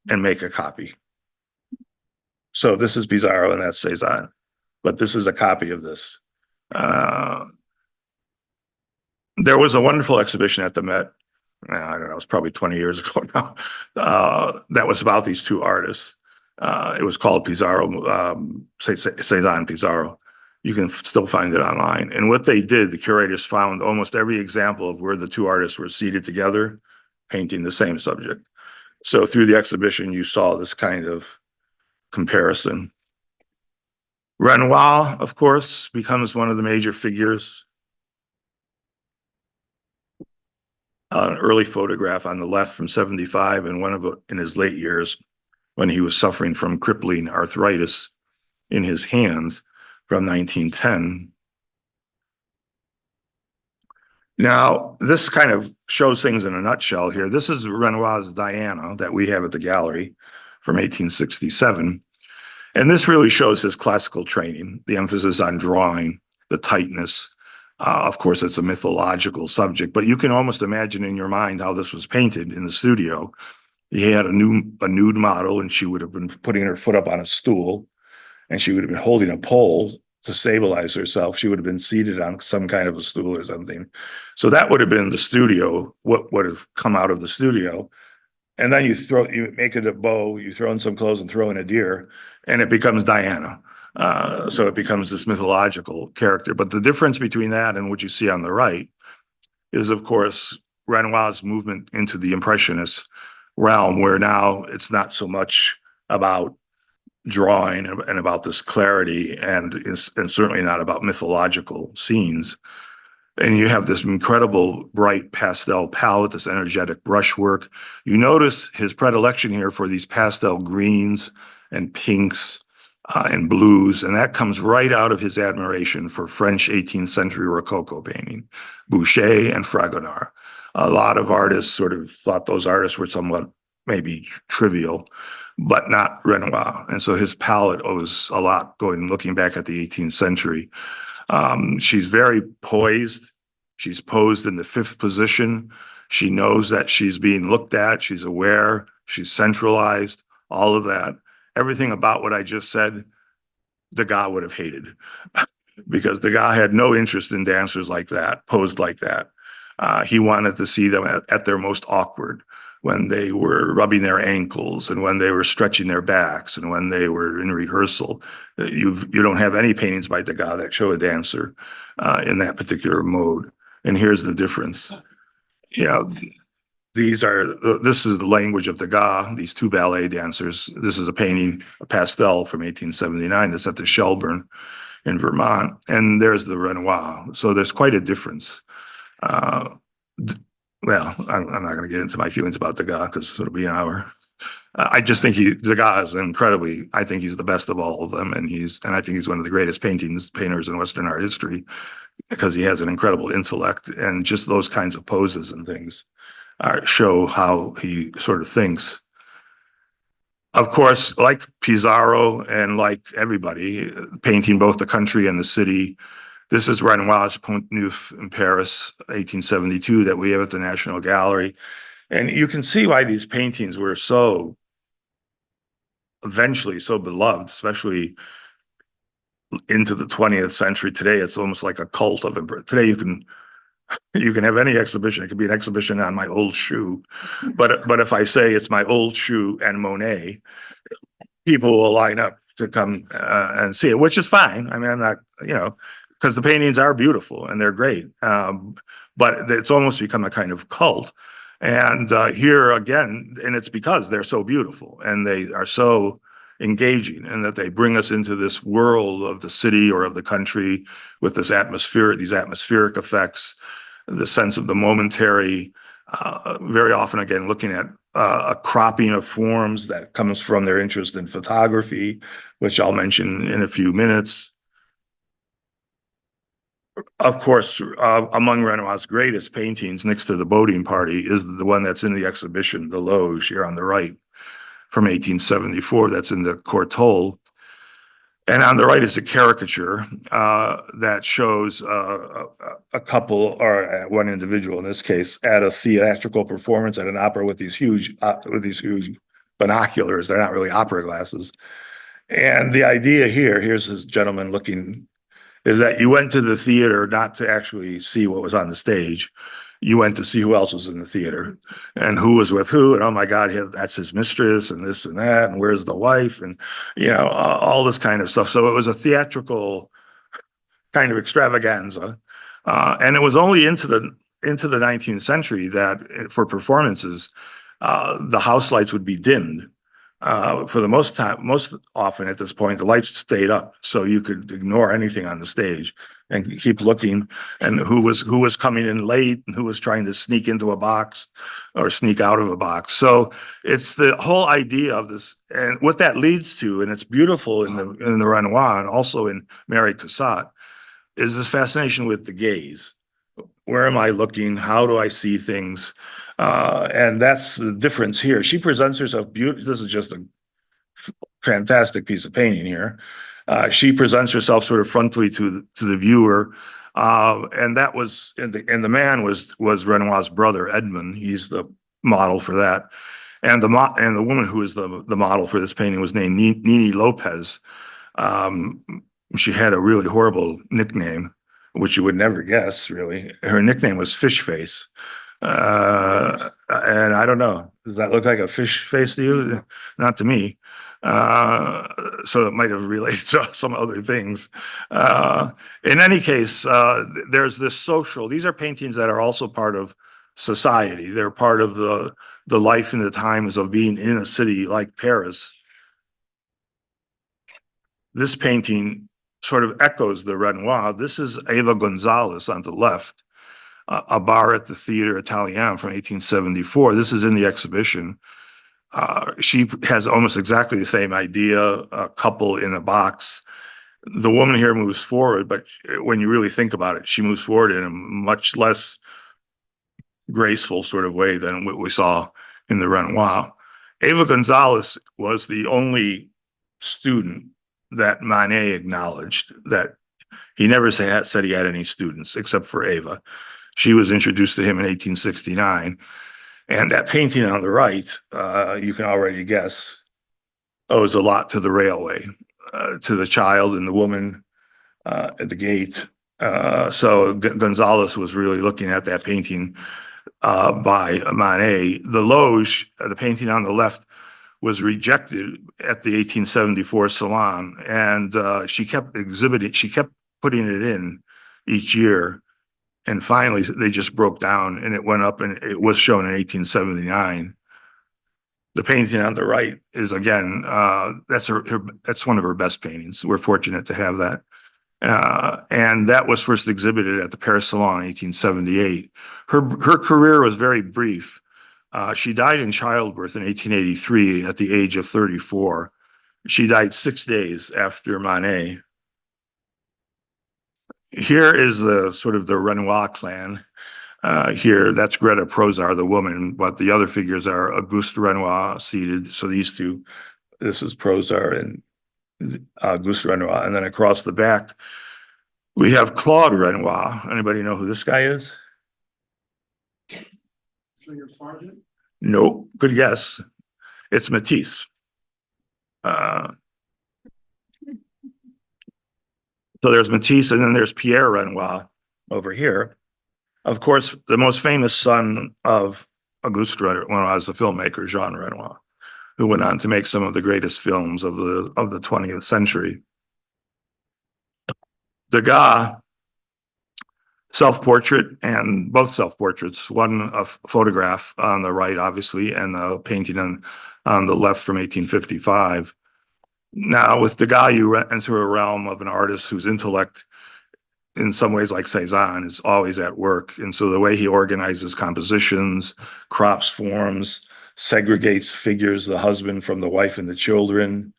and make a copy. So this is Pissarro and that's Cézanne, but this is a copy of this. There was a wonderful exhibition at the Met, I don't know, it was probably 20 years ago now, that was about these two artists. It was called Pissarro, Cézanne Pissarro. You can still find it online. And what they did, the curators found almost every example of where the two artists were seated together, painting the same subject. So through the exhibition, you saw this kind of comparison. Renoir, of course, becomes one of the major figures. An early photograph on the left from 75, and one of it in his late years when he was suffering from crippling arthritis in his hands, from 1910. Now, this kind of shows things in a nutshell here. This is Renoir's Diana that we have at the gallery from 1867. And this really shows his classical training, the emphasis on drawing, the tightness. Of course, it's a mythological subject, but you can almost imagine in your mind how this was painted in the studio. He had a nude model, and she would have been putting her foot up on a stool, and she would have been holding a pole to stabilize herself. She would have been seated on some kind of a stool or something. So that would have been the studio, what would have come out of the studio. And then you make it a bow, you throw in some clothes and throw in a deer, and it becomes Diana. So it becomes this mythological character. But the difference between that and what you see on the right is, of course, Renoir's movement into the Impressionist realm, where now it's not so much about drawing and about this clarity, and certainly not about mythological scenes. And you have this incredible bright pastel palette, this energetic brushwork. You notice his predilection here for these pastel greens and pinks and blues, and that comes right out of his admiration for French 18th century Rococo painting, Boucher and Fragonard. A lot of artists sort of thought those artists were somewhat maybe trivial, but not Renoir. And so his palette owes a lot looking back at the 18th century. She's very poised. She's posed in the fifth position. She knows that she's being looked at. She's aware. She's centralized. All of that. Everything about what I just said, Degas would have hated because Degas had no interest in dancers like that, posed like that. He wanted to see them at their most awkward, when they were rubbing their ankles and when they were stretching their backs and when they were in rehearsal. You don't have any paintings by Degas that show a dancer in that particular mode. And here's the difference. You know, this is the language of Degas, these two ballet dancers. This is a painting, a pastel from 1879 that's at the Shelburne in Vermont. And there's the Renoir. So there's quite a difference. Well, I'm not going to get into my feelings about Degas because it'll be an hour. I just think Degas is incredibly. I think he's the best of all of them, and I think he's one of the greatest painters in Western art history because he has an incredible intellect, and just those kinds of poses and things show how he sort of thinks. Of course, like Pissarro and like everybody, painting both the country and the city. This is Renoir's Pont Neuf in Paris, 1872, that we have at the National Gallery. And you can see why these paintings were eventually so beloved, especially into the 20th century. Today, it's almost like a cult of it. Today, you can have any exhibition. It could be an exhibition on my old shoe. But if I say it's my old shoe and Monet, people will line up to come and see it, which is fine. I mean, I'm not, because the paintings are beautiful and they're great. But it's almost become a kind of cult. And here again, and it's because they're so beautiful and they are so engaging, and that they bring us into this world of the city or of the country with these atmospheric effects, the sense of the momentary, very often again looking at a cropping of forms that comes from their interest in photography, which I'll mention in a few minutes. Of course, among Renoir's greatest paintings, next to the Boating Party, is the one that's in the exhibition, the Loge, here on the right, from 1874, that's in the Courtauld. And on the right is a caricature that shows a couple, or one individual in this case, at a theatrical performance at an opera with these huge binoculars. They're not really opera glasses. And the idea here's this gentleman looking, is that you went to the theater not to actually see what was on the stage. You went to see who else was in the theater and who was with who. And oh my God, that's his mistress and this and that. And where's the wife? And, all this kind of stuff. So it was a theatrical kind of extravaganza. And it was only into the 19th century that for performances, the house lights would be dimmed. For the most often at this point, the lights stayed up, so you could ignore anything on the stage and keep looking, and who was coming in late and who was trying to sneak into a box or sneak out of a box. So it's the whole idea of this, and what that leads to, and it's beautiful in the Renoir and also in Mary Cassatt, is this fascination with the gaze. Where am I looking? How do I see things? And that's the difference here. She presents herself beautiful. This is just a fantastic piece of painting here. She presents herself sort of frontally to the viewer, and that was and the man was Renoir's brother Edmond. He's the model for that, and the woman who is the model for this painting was named Nini Lopez. Um, she had a really horrible nickname, which you would never guess. Really, her nickname was Fish Face. And I don't know, does that look like a fish face to you? Not to me. So it might have related to some other things. In any case, there's this social, these are paintings that are also part of society. They're part of the life and the times of being in a city like Paris. This painting sort of echoes the Renoir. This is Eva Gonzales on the left, a bar at the Theater Italien from 1874. This is in the exhibition. She has almost exactly the same idea, a couple in a box. The woman here moves forward, but when you really think about it, she moves forward in a much less graceful sort of way than what we saw in the Renoir. Eva Gonzales was the only student that Manet acknowledged. That he never said he had any students except for Eva. She was introduced to him in 1869. And that painting on the right, you can already guess, owes a lot to the railway, to the child and the woman at the gate. So Gonzales was really looking at that painting by Manet. The Loge, the painting on the left, was rejected at the 1874 Salon, and she kept exhibiting, she kept putting it in each year. And finally, they just broke down and it went up and it was shown in 1879. The painting on the right is, again, that's that's one of her best paintings. We're fortunate to have that. And that was first exhibited at the Paris Salon in 1878. Her career was very brief. She died in childbirth in 1883 at the age of 34. She died 6 days after Manet. Here is the sort of the Renoir clan. Here, that's Greta Prozar, the woman, but the other figures are Auguste Renoir seated. So these two, this is Prozar and Auguste Renoir. And then across the back, we have Claude Renoir. Anybody know who this guy is? No, good guess. It's Matisse. So there's Matisse, and then there's Pierre Renoir over here. Of course, the most famous son of Auguste Renoir is the filmmaker Jean Renoir, who went on to make some of the greatest films of the 20th century. Degas, self-portrait, and both self-portraits, one a photograph on the right, obviously, and a painting on the left from 1855. Now, with Degas, you enter a realm of an artist whose intellect, in some ways like Cezanne, is always at work. And so the way he organizes compositions, crops forms, segregates figures, the husband from the wife and the children,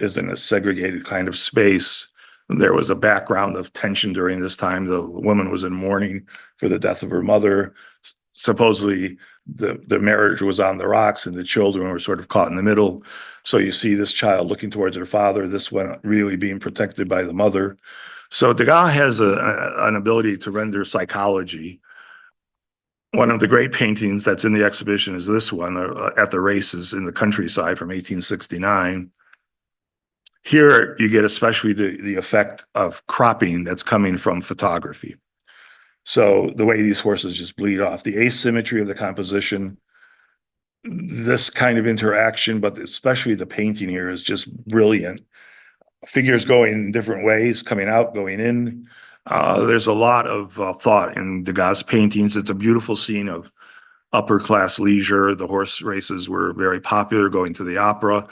is in a segregated kind of space. There was a background of tension during this time. The woman was in mourning for the death of her mother. Supposedly, the marriage was on the rocks and the children were sort of caught in the middle. So you see this child looking towards her father, this one really being protected by the mother. So Degas has an ability to render psychology. One of the great paintings that's in the exhibition is this one, at the races in the countryside from 1869. Here you get especially the effect of cropping that's coming from photography. So the way these horses just bleed off, the asymmetry of the composition, this kind of interaction, but especially the painting here is just brilliant. Figures going different ways, coming out, going in. There's a lot of thought in Degas' paintings. It's a beautiful scene of upper class leisure. The horse races were very popular, going to the opera,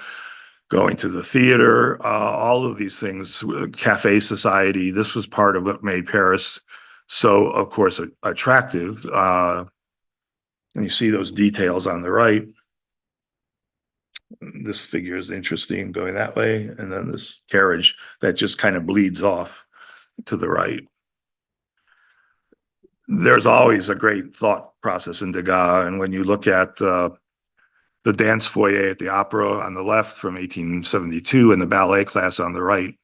going to the theater, all of these things, cafe society. This was part of what made Paris so, of course, attractive. And you see those details on the right. This figure is interesting going that way. And then this carriage that just kind of bleeds off to the right. There's always a great thought process in Degas, and when you look at the dance foyer at the opera on the left from 1872 and the ballet class on the right,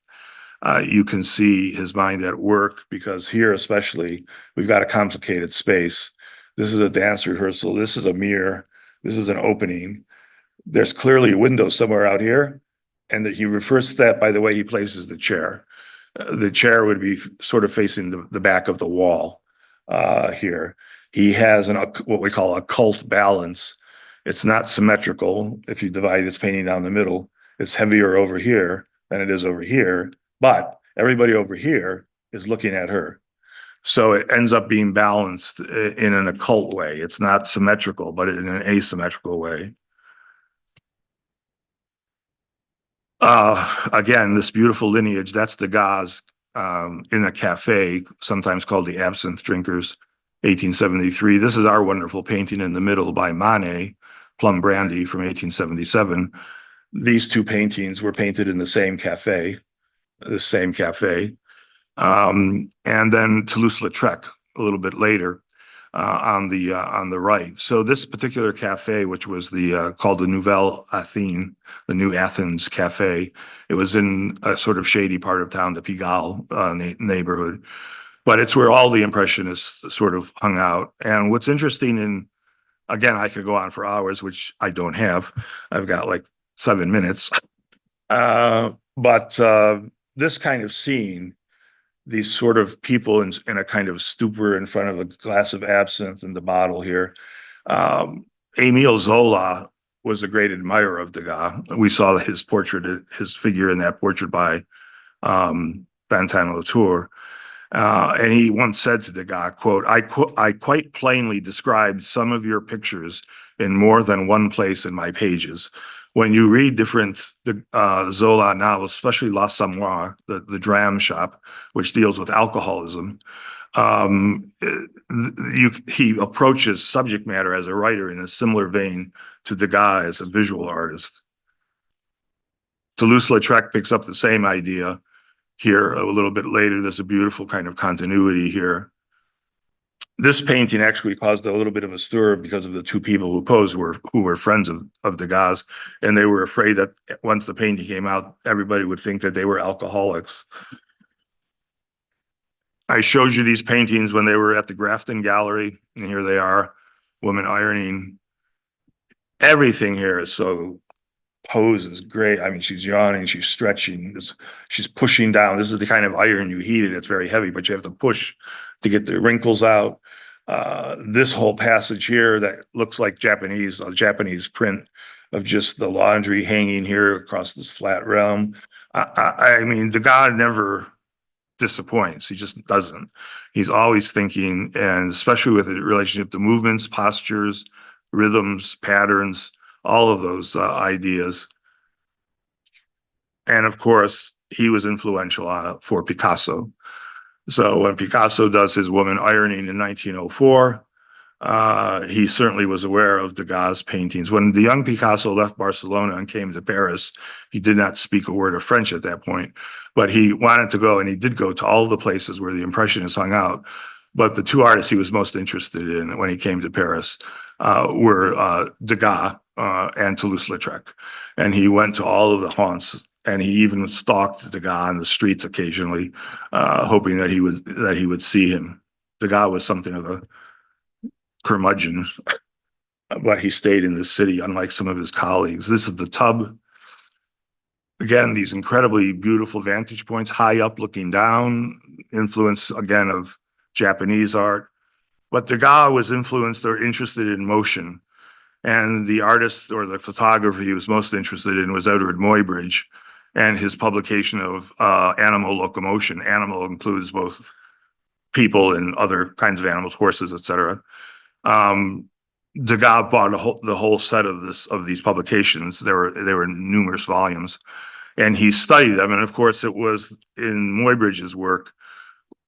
you can see his mind at work, because here especially, we've got a complicated space. This is a dance rehearsal. This is a mirror. This is an opening. There's clearly a window somewhere out here. And that he refers to that by the way he places the chair. The chair would be sort of facing the back of the wall here. He has what we call occult balance. It's not symmetrical. If you divide this painting down the middle, it's heavier over here than it is over here. But everybody over here is looking at her. So it ends up being balanced in an occult way. It's not symmetrical, but in an asymmetrical way. Again, this beautiful lineage, that's Degas in a cafe, sometimes called the Absinthe Drinkers, 1873. This is our wonderful painting in the middle by Monet, Plum Brandy from 1877. These two paintings were painted in the same cafe. And then Toulouse-Lautrec a little bit later on the right. So this particular cafe, which was called the Nouvelle Athènes, the New Athens Cafe, it was in a sort of shady part of town, the Pigalle neighborhood, but it's where all the Impressionists sort of hung out. And what's interesting, again, I could go on for hours, which I don't have. I've got like 7 minutes. But this kind of scene, these sort of people in a kind of stupor in front of a glass of absinthe and the bottle here. Émile Zola was a great admirer of Degas. We saw his portrait, his figure in that portrait by Fantin-Latour. And he once said to Degas, quote, I quite plainly described some of your pictures in more than one place in my pages. When you read different Zola novels, especially La Samoire, the dram shop, which deals with alcoholism, he approaches subject matter as a writer in a similar vein to Degas as a visual artist. Toulouse-Lautrec picks up the same idea here a little bit later. There's a beautiful kind of continuity here. This painting actually caused a little bit of a stir because of the two people who posed who were friends of Degas, and they were afraid that once the painting came out, everybody would think that they were alcoholics. I showed you these paintings when they were at the Grafton Gallery, and here they are, woman ironing. Everything here is so pose is great. I mean, she's yawning, she's stretching, she's pushing down. This is the kind of iron you heat it. It's very heavy, but you have to push to get the wrinkles out. This whole passage here that looks like a Japanese print of just the laundry hanging here across this flat realm. I mean, Degas never disappoints. He just doesn't. He's always thinking, and especially with the relationship to movements, postures, rhythms, patterns, all of those ideas. And of course, he was influential for Picasso. So when Picasso does his woman ironing in 1904, he certainly was aware of Degas' paintings. When the young Picasso left Barcelona and came to Paris, he did not speak a word of French at that point, but he wanted to go, and he did go to all the places where the Impressionists hung out. But the two artists he was most interested in when he came to Paris were Degas and Toulouse-Lautrec. And he went to all of the haunts, and he even stalked Degas on the streets occasionally, hoping that he would see him. Degas was something of a curmudgeon, but he stayed in the city, unlike some of his colleagues. This is the tub. Again, these incredibly beautiful vantage points, high up looking down, influence again of Japanese art. But Degas was influenced or interested in motion. And the artist or the photographer he was most interested in was Edward Muybridge and his publication of animal locomotion. Animal includes both people and other kinds of animals, horses, etc. Degas bought the whole set of these publications. There were numerous volumes, and he studied them. And of course, it was in Muybridge's work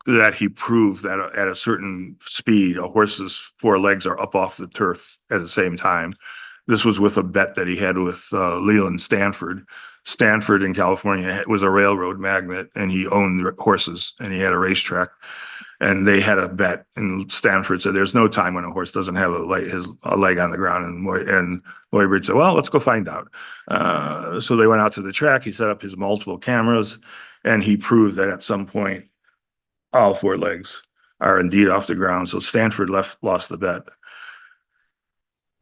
that he proved that at a certain speed, a horse's four legs are up off the turf at the same time. This was with a bet that he had with Leland Stanford. Stanford in California was a railroad magnate, and he owned horses, and he had a racetrack. And they had a bet, and Stanford said, "There's no time when a horse doesn't have a leg on the ground." And Muybridge said, "Well, let's go find out." So they went out to the track. He set up his multiple cameras, and he proved that at some point, all four legs are indeed off the ground. So Stanford lost the bet.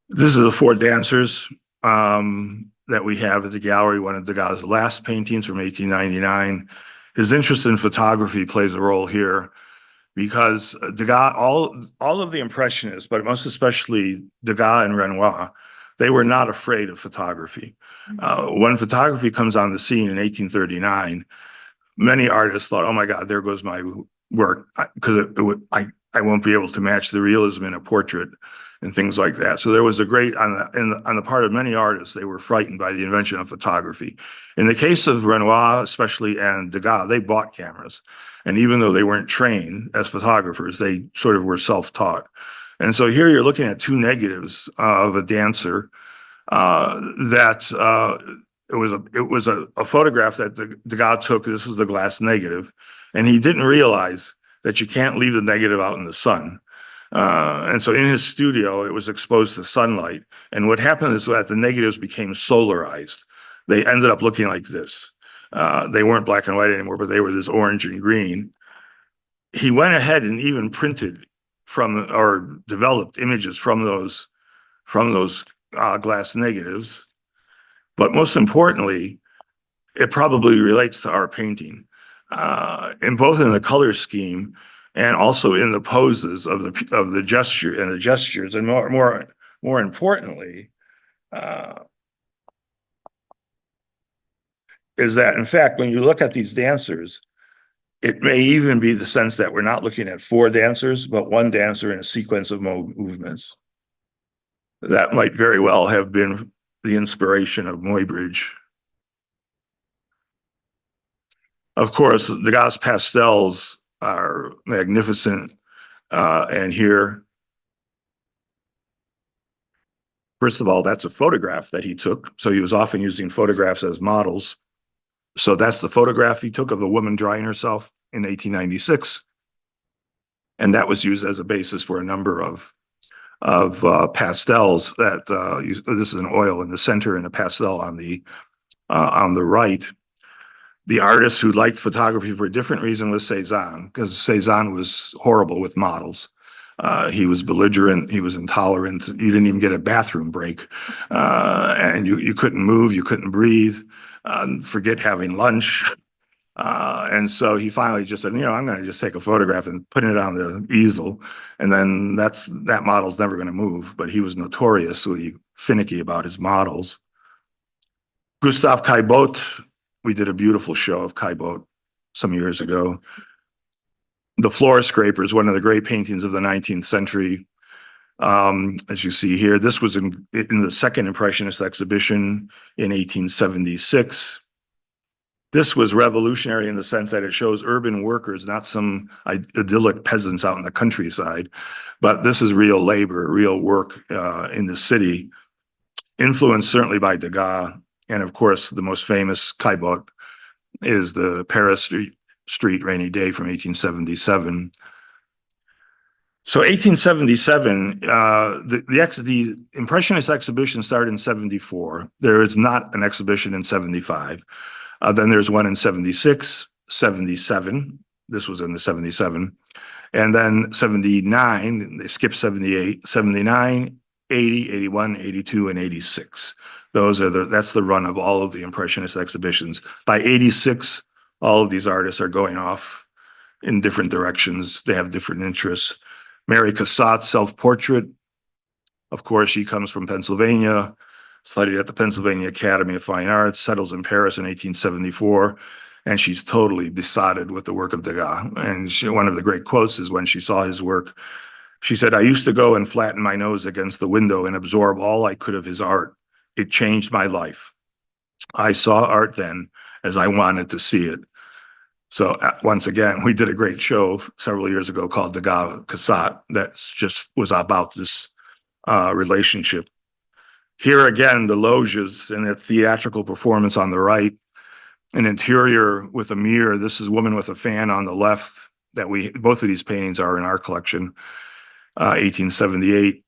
This is the four dancers that we have at the gallery. One of Degas' last paintings from 1899. His interest in photography plays a role here, because Degas, all of the Impressionists, but most especially Degas and Renoir, they were not afraid of photography. When photography comes on the scene in 1839, many artists thought, "Oh my God, there goes my work," because I won't be able to match the realism in a portrait and things like that. So there was a great, on the part of many artists, they were frightened by the invention of photography. In the case of Renoir, especially, and Degas, they bought cameras. And even though they weren't trained as photographers, they sort of were self-taught. And so here you're looking at two negatives of a dancer it was a photograph that Degas took. This was the glass negative. And he didn't realize that you can't leave the negative out in the sun. And so in his studio, it was exposed to sunlight. And what happened is that the negatives became solarized. They ended up looking like this. They weren't black and white anymore, but they were this orange and green. He went ahead and even printed or developed images from those glass negatives. But most importantly, it probably relates to our painting, both in the color scheme and also in the poses of the gesture and the gestures, and more importantly, is that, in fact, when you look at these dancers, it may even be the sense that we're not looking at four dancers, but one dancer in a sequence of movements. That might very well have been the inspiration of Muybridge. Of course, Degas' pastels are magnificent. And here, first of all, that's a photograph that he took. So he was often using photographs as models. So that's the photograph he took of a woman drying herself in 1896. And that was used as a basis for a number of pastels that this is an oil in the center and a pastel on the right. The artist who liked photography for a different reason was Cézanne, because Cézanne was horrible with models. He was belligerent, he was intolerant, you didn't even get a bathroom break. And you couldn't move, you couldn't breathe, forget having lunch. And so he finally just said, I'm going to just take a photograph and put it on the easel. And then that model's never going to move. But he was notoriously finicky about his models. Gustave Caillebotte, we did a beautiful show of Caillebotte some years ago. The Floor Scraper is one of the great paintings of the 19th century. As you see here, this was in the second Impressionist exhibition in 1876. This was revolutionary in the sense that it shows urban workers, not some idyllic peasants out in the countryside, but this is real labor, real work in the city, influenced certainly by Degas. And of course, the most famous Caillebotte is the Paris Street Rainy Day from 1877. So 1877, the Impressionist exhibition started in 74. There is not an exhibition in 75. Then there's one in 76, 77. This was in the 77. And then 79, they skipped 78, 79, 80, 81, 82, and 86. That's the run of all of the Impressionist exhibitions. By 86, all of these artists are going off in different directions. They have different interests. Mary Cassatt's self-portrait, of course, she comes from Pennsylvania, studied at the Pennsylvania Academy of Fine Arts, settles in Paris in 1874, and she's totally besotted with the work of Degas. And one of the great quotes is when she saw his work, she said, "I used to go and flatten my nose against the window and absorb all I could of his art. It changed my life. I saw art then as I wanted to see it." So once again, we did a great show several years ago called Degas Cassatt that just was about this relationship. Here again, the loges and the theatrical performance on the right, an interior with a mirror. This is a woman with a fan on the left. both of these paintings are in our collection, 1878,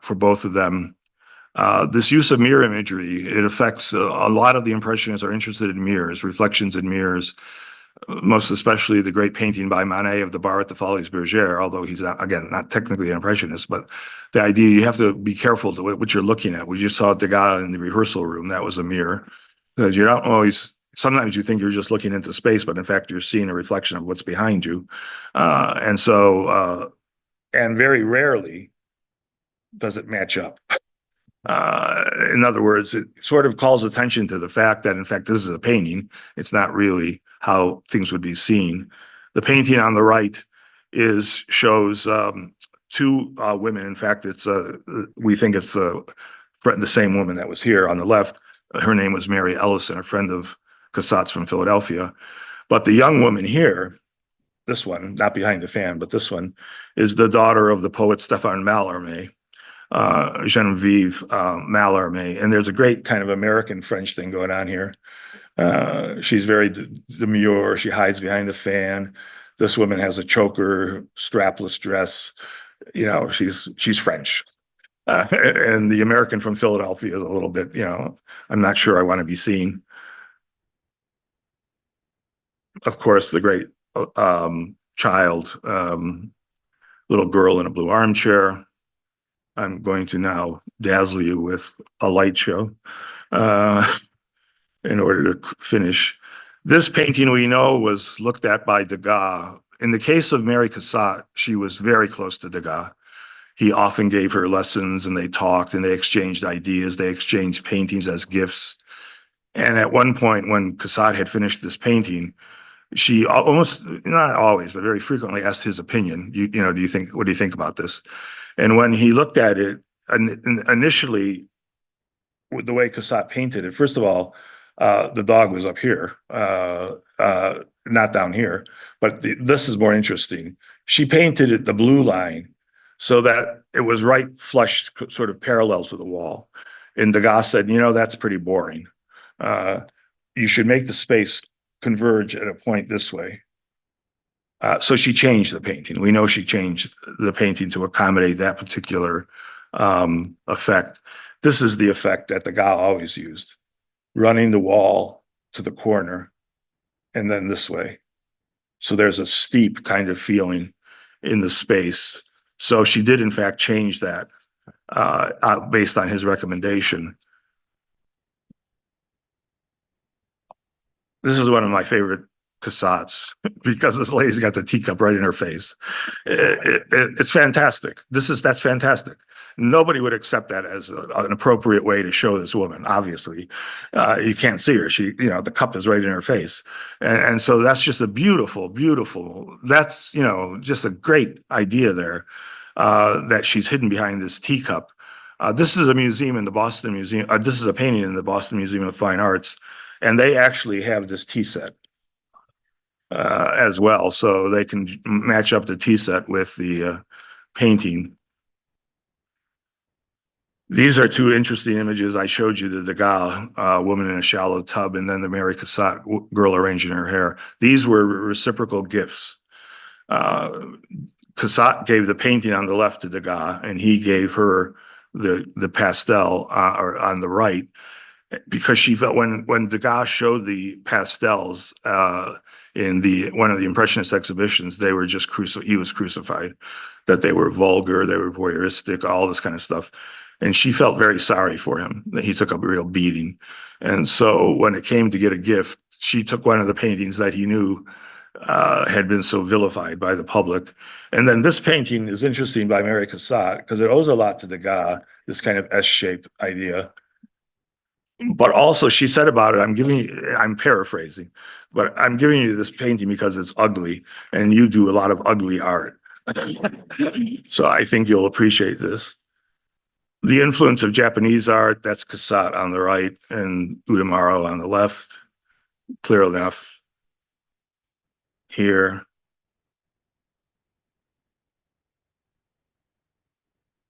for both of them. This use of mirror imagery, it affects a lot of the Impressionists are interested in mirrors, reflections in mirrors, most especially the great painting by Monet of the bar at the Folies Bergère, although he's not, again, not technically an Impressionist, but the idea you have to be careful to what you're looking at. We just saw Degas in the rehearsal room, that was a mirror, because you don't always, sometimes you think you're just looking into space, but in fact, you're seeing a reflection of what's behind you. And very rarely does it match up. In other words, it sort of calls attention to the fact that, in fact, this is a painting. It's not really how things would be seen. The painting on the right shows two women. In fact, we think it's the same woman that was here on the left. Her name was Mary Ellison, a friend of Cassatt's from Philadelphia. But the young woman here, this one, not behind the fan, but this one, is the daughter of the poet Stéphane Mallarmé. Geneviève Mallarmé, and there's a great kind of American-French thing going on here. She's very demure. She hides behind the fan. This woman has a choker, strapless dress. You know, she's French. And the American from Philadelphia is a little bit, you know, I'm not sure I want to be seen. Of course, the great child, little girl in a blue armchair. I'm going to now dazzle you with a light show in order to finish. This painting we know was looked at by Degas. In the case of Mary Cassatt, she was very close to Degas. He often gave her lessons and they talked and they exchanged ideas. They exchanged paintings as gifts. And at one point when Cassatt had finished this painting, she almost, not always, but very frequently asked his opinion. You know, what do you think about this? And when he looked at it, initially, with the way Cassatt painted it, first of all, the dog was up here, not down here. But this is more interesting. She painted it the blue line so that it was right flush, sort of parallel to the wall. And Degas said, you know, that's pretty boring. You should make the space converge at a point this way. So she changed the painting. We know she changed the painting to accommodate that particular effect. This is the effect that Degas always used, running the wall to the corner and then this way. So there's a steep kind of feeling in the space. So she did, in fact, change that based on his recommendation. This is one of my favorite Cassatts because this lady's got the teacup right in her face. It's fantastic. That's fantastic. Nobody would accept that as an appropriate way to show this woman. Obviously, you can't see her. The cup is right in her face, and so that's just a beautiful, beautiful. That's just a great idea there that she's hidden behind this teacup. This is a museum in the Boston Museum. This is a painting in the Boston Museum of Fine Arts, and they actually have this tea set as well, so they can match up the tea set with the painting. These are two interesting images. I showed you the Degas woman in a shallow tub, and then the Mary Cassatt girl arranging her hair. These were reciprocal gifts. Cassatt gave the painting on the left to Degas, and he gave her the pastel on the right, because she felt when Degas showed the pastels in one of the Impressionist exhibitions, they were just he was crucified, that they were vulgar, they were voyeuristic, all this kind of stuff. And she felt very sorry for him, that he took a real beating. And so when it came to get a gift, she took one of the paintings that he knew had been so vilified by the public. And then this painting is interesting by Mary Cassatt because it owes a lot to Degas, this kind of S-shaped idea. But also she said about it, I'm paraphrasing, but I'm giving you this painting because it's ugly and you do a lot of ugly art. So I think you'll appreciate this. The influence of Japanese art, that's Cassatt on the right and Udamaro on the left, clear enough here.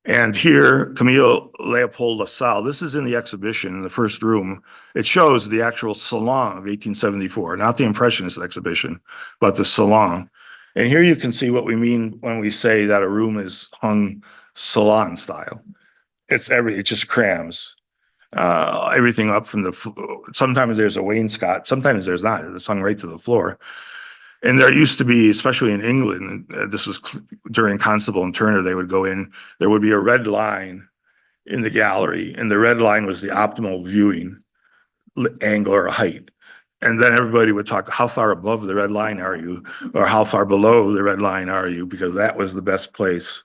And here, Camille Leopold Lassalle, this is in the exhibition in the first room. It shows the actual salon of 1874, not the Impressionist exhibition, but the salon. And here you can see what we mean when we say that a room is hung salon style. It just crams everything up from sometimes there's a wainscot, sometimes there's not. It's hung right to the floor. And there used to be, especially in England, this was during Constable and Turner, they would go in, there would be a red line in the gallery, and the red line was the optimal viewing angle or height. And then everybody would talk, how far above the red line are you? Or how far below the red line are you? Because that was the best place.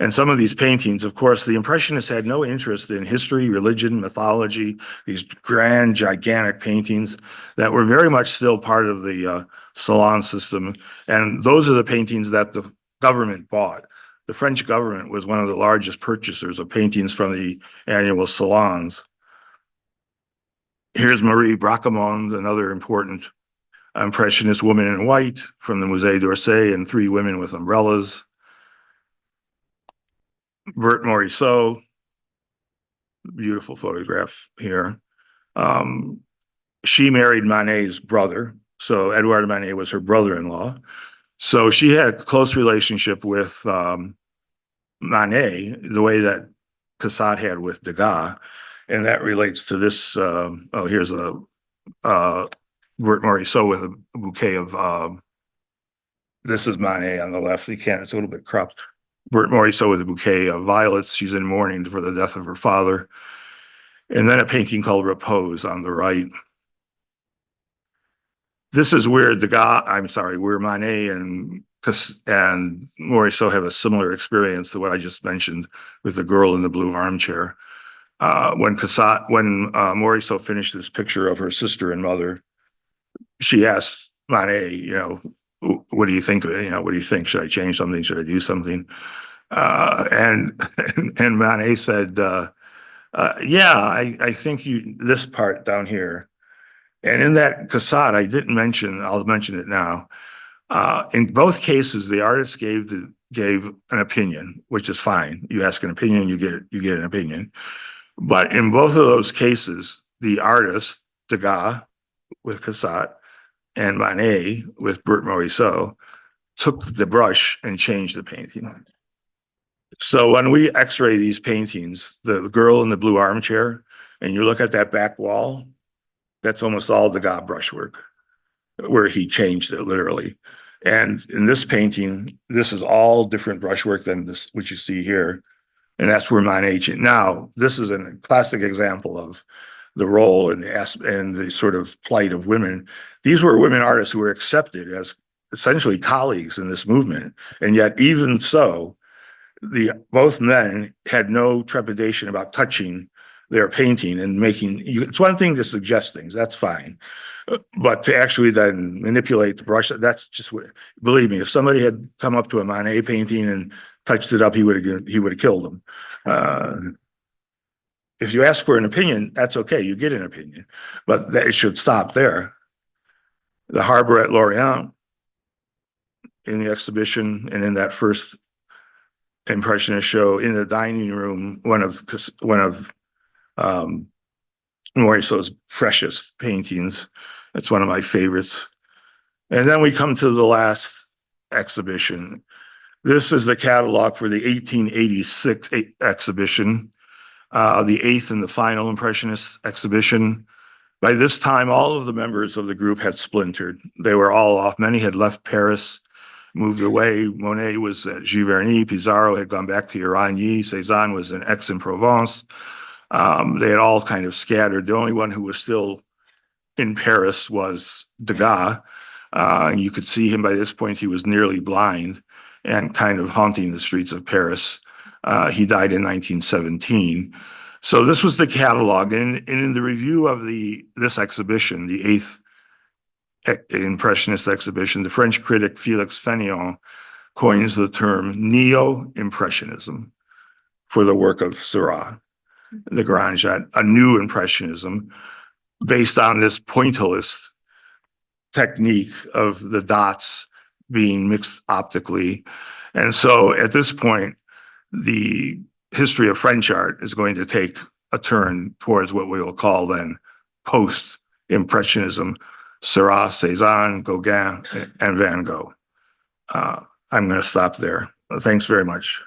And some of these paintings, of course, the Impressionists had no interest in history, religion, mythology, these grand, gigantic paintings that were very much still part of the salon system. And those are the paintings that the government bought. The French government was one of the largest purchasers of paintings from the annual salons. Here's Marie Bracquemond, another important Impressionist woman in white from the Musée d'Orsay, and three women with umbrellas. Berthe Morisot, beautiful photograph here. She married Manet's brother, so Edouard Manet was her brother-in-law. So she had a close relationship with Manet, the way that Cassatt had with Degas, and that relates to this. Here's a Berthe Morisot with a bouquet of. This is Manet on the left. You can't. It's a little bit cropped. Berthe Morisot with a bouquet of violets. She's in mourning for the death of her father. And then a painting called Repose on the right. This is where where Manet and Morisot have a similar experience to what I just mentioned with the girl in the blue armchair. When Morisot finished this picture of her sister and mother, she asked Manet, what do you think of it? What do you think? Should I change something? Should I do something? And Manet said, yeah, I think this part down here. And in that Cassatt, I didn't mention, I'll mention it now. In both cases, the artist gave an opinion, which is fine. You ask an opinion, you get an opinion. But in both of those cases, the artist, Degas with Cassatt, and Manet with Berthe Morisot, took the brush and changed the painting. So when we x-ray these paintings, the girl in the blue armchair, and you look at that back wall, that's almost all Degas brushwork, where he changed it literally. And in this painting, this is all different brushwork than this, which you see here. And that's where Manet changed. Now, this is a classic example of the role and the sort of plight of women. These were women artists who were accepted as essentially colleagues in this movement. And yet, even so, both men had no trepidation about touching their painting and it's one thing to suggest things, that's fine. But to actually then manipulate the brush, that's just believe me, if somebody had come up to a Manet painting and touched it up, he would have killed them. If you ask for an opinion, that's okay, you get an opinion, but it should stop there. The harbor at Lorient in the exhibition, and in that first Impressionist show in the dining room, one of Morisot's precious paintings. That's one of my favorites. And then we come to the last exhibition. This is the catalog for the 1886 exhibition, the eighth and the final Impressionist exhibition. By this time, all of the members of the group had splintered. They were all off. Many had left Paris, moved away. Monet was at Giverny. Pissarro had gone back to Uragny. Cézanne was in Aix-en-Provence. They had all kind of scattered. The only one who was still in Paris was Degas. And you could see him by this point. He was nearly blind and kind of haunting the streets of Paris. He died in 1917. So this was the catalog. And in the review of this exhibition, the eighth Impressionist exhibition, the French critic Félix Fénéon coins the term neo-impressionism for the work of Seurat, the Grand Jet, a new impressionism based on this pointillist technique of the dots being mixed optically. And so at this point, the history of French art is going to take a turn towards what we will call then post-impressionism, Seurat, Cézanne, Gauguin, and Van Gogh. I'm going to stop there. Thanks very much.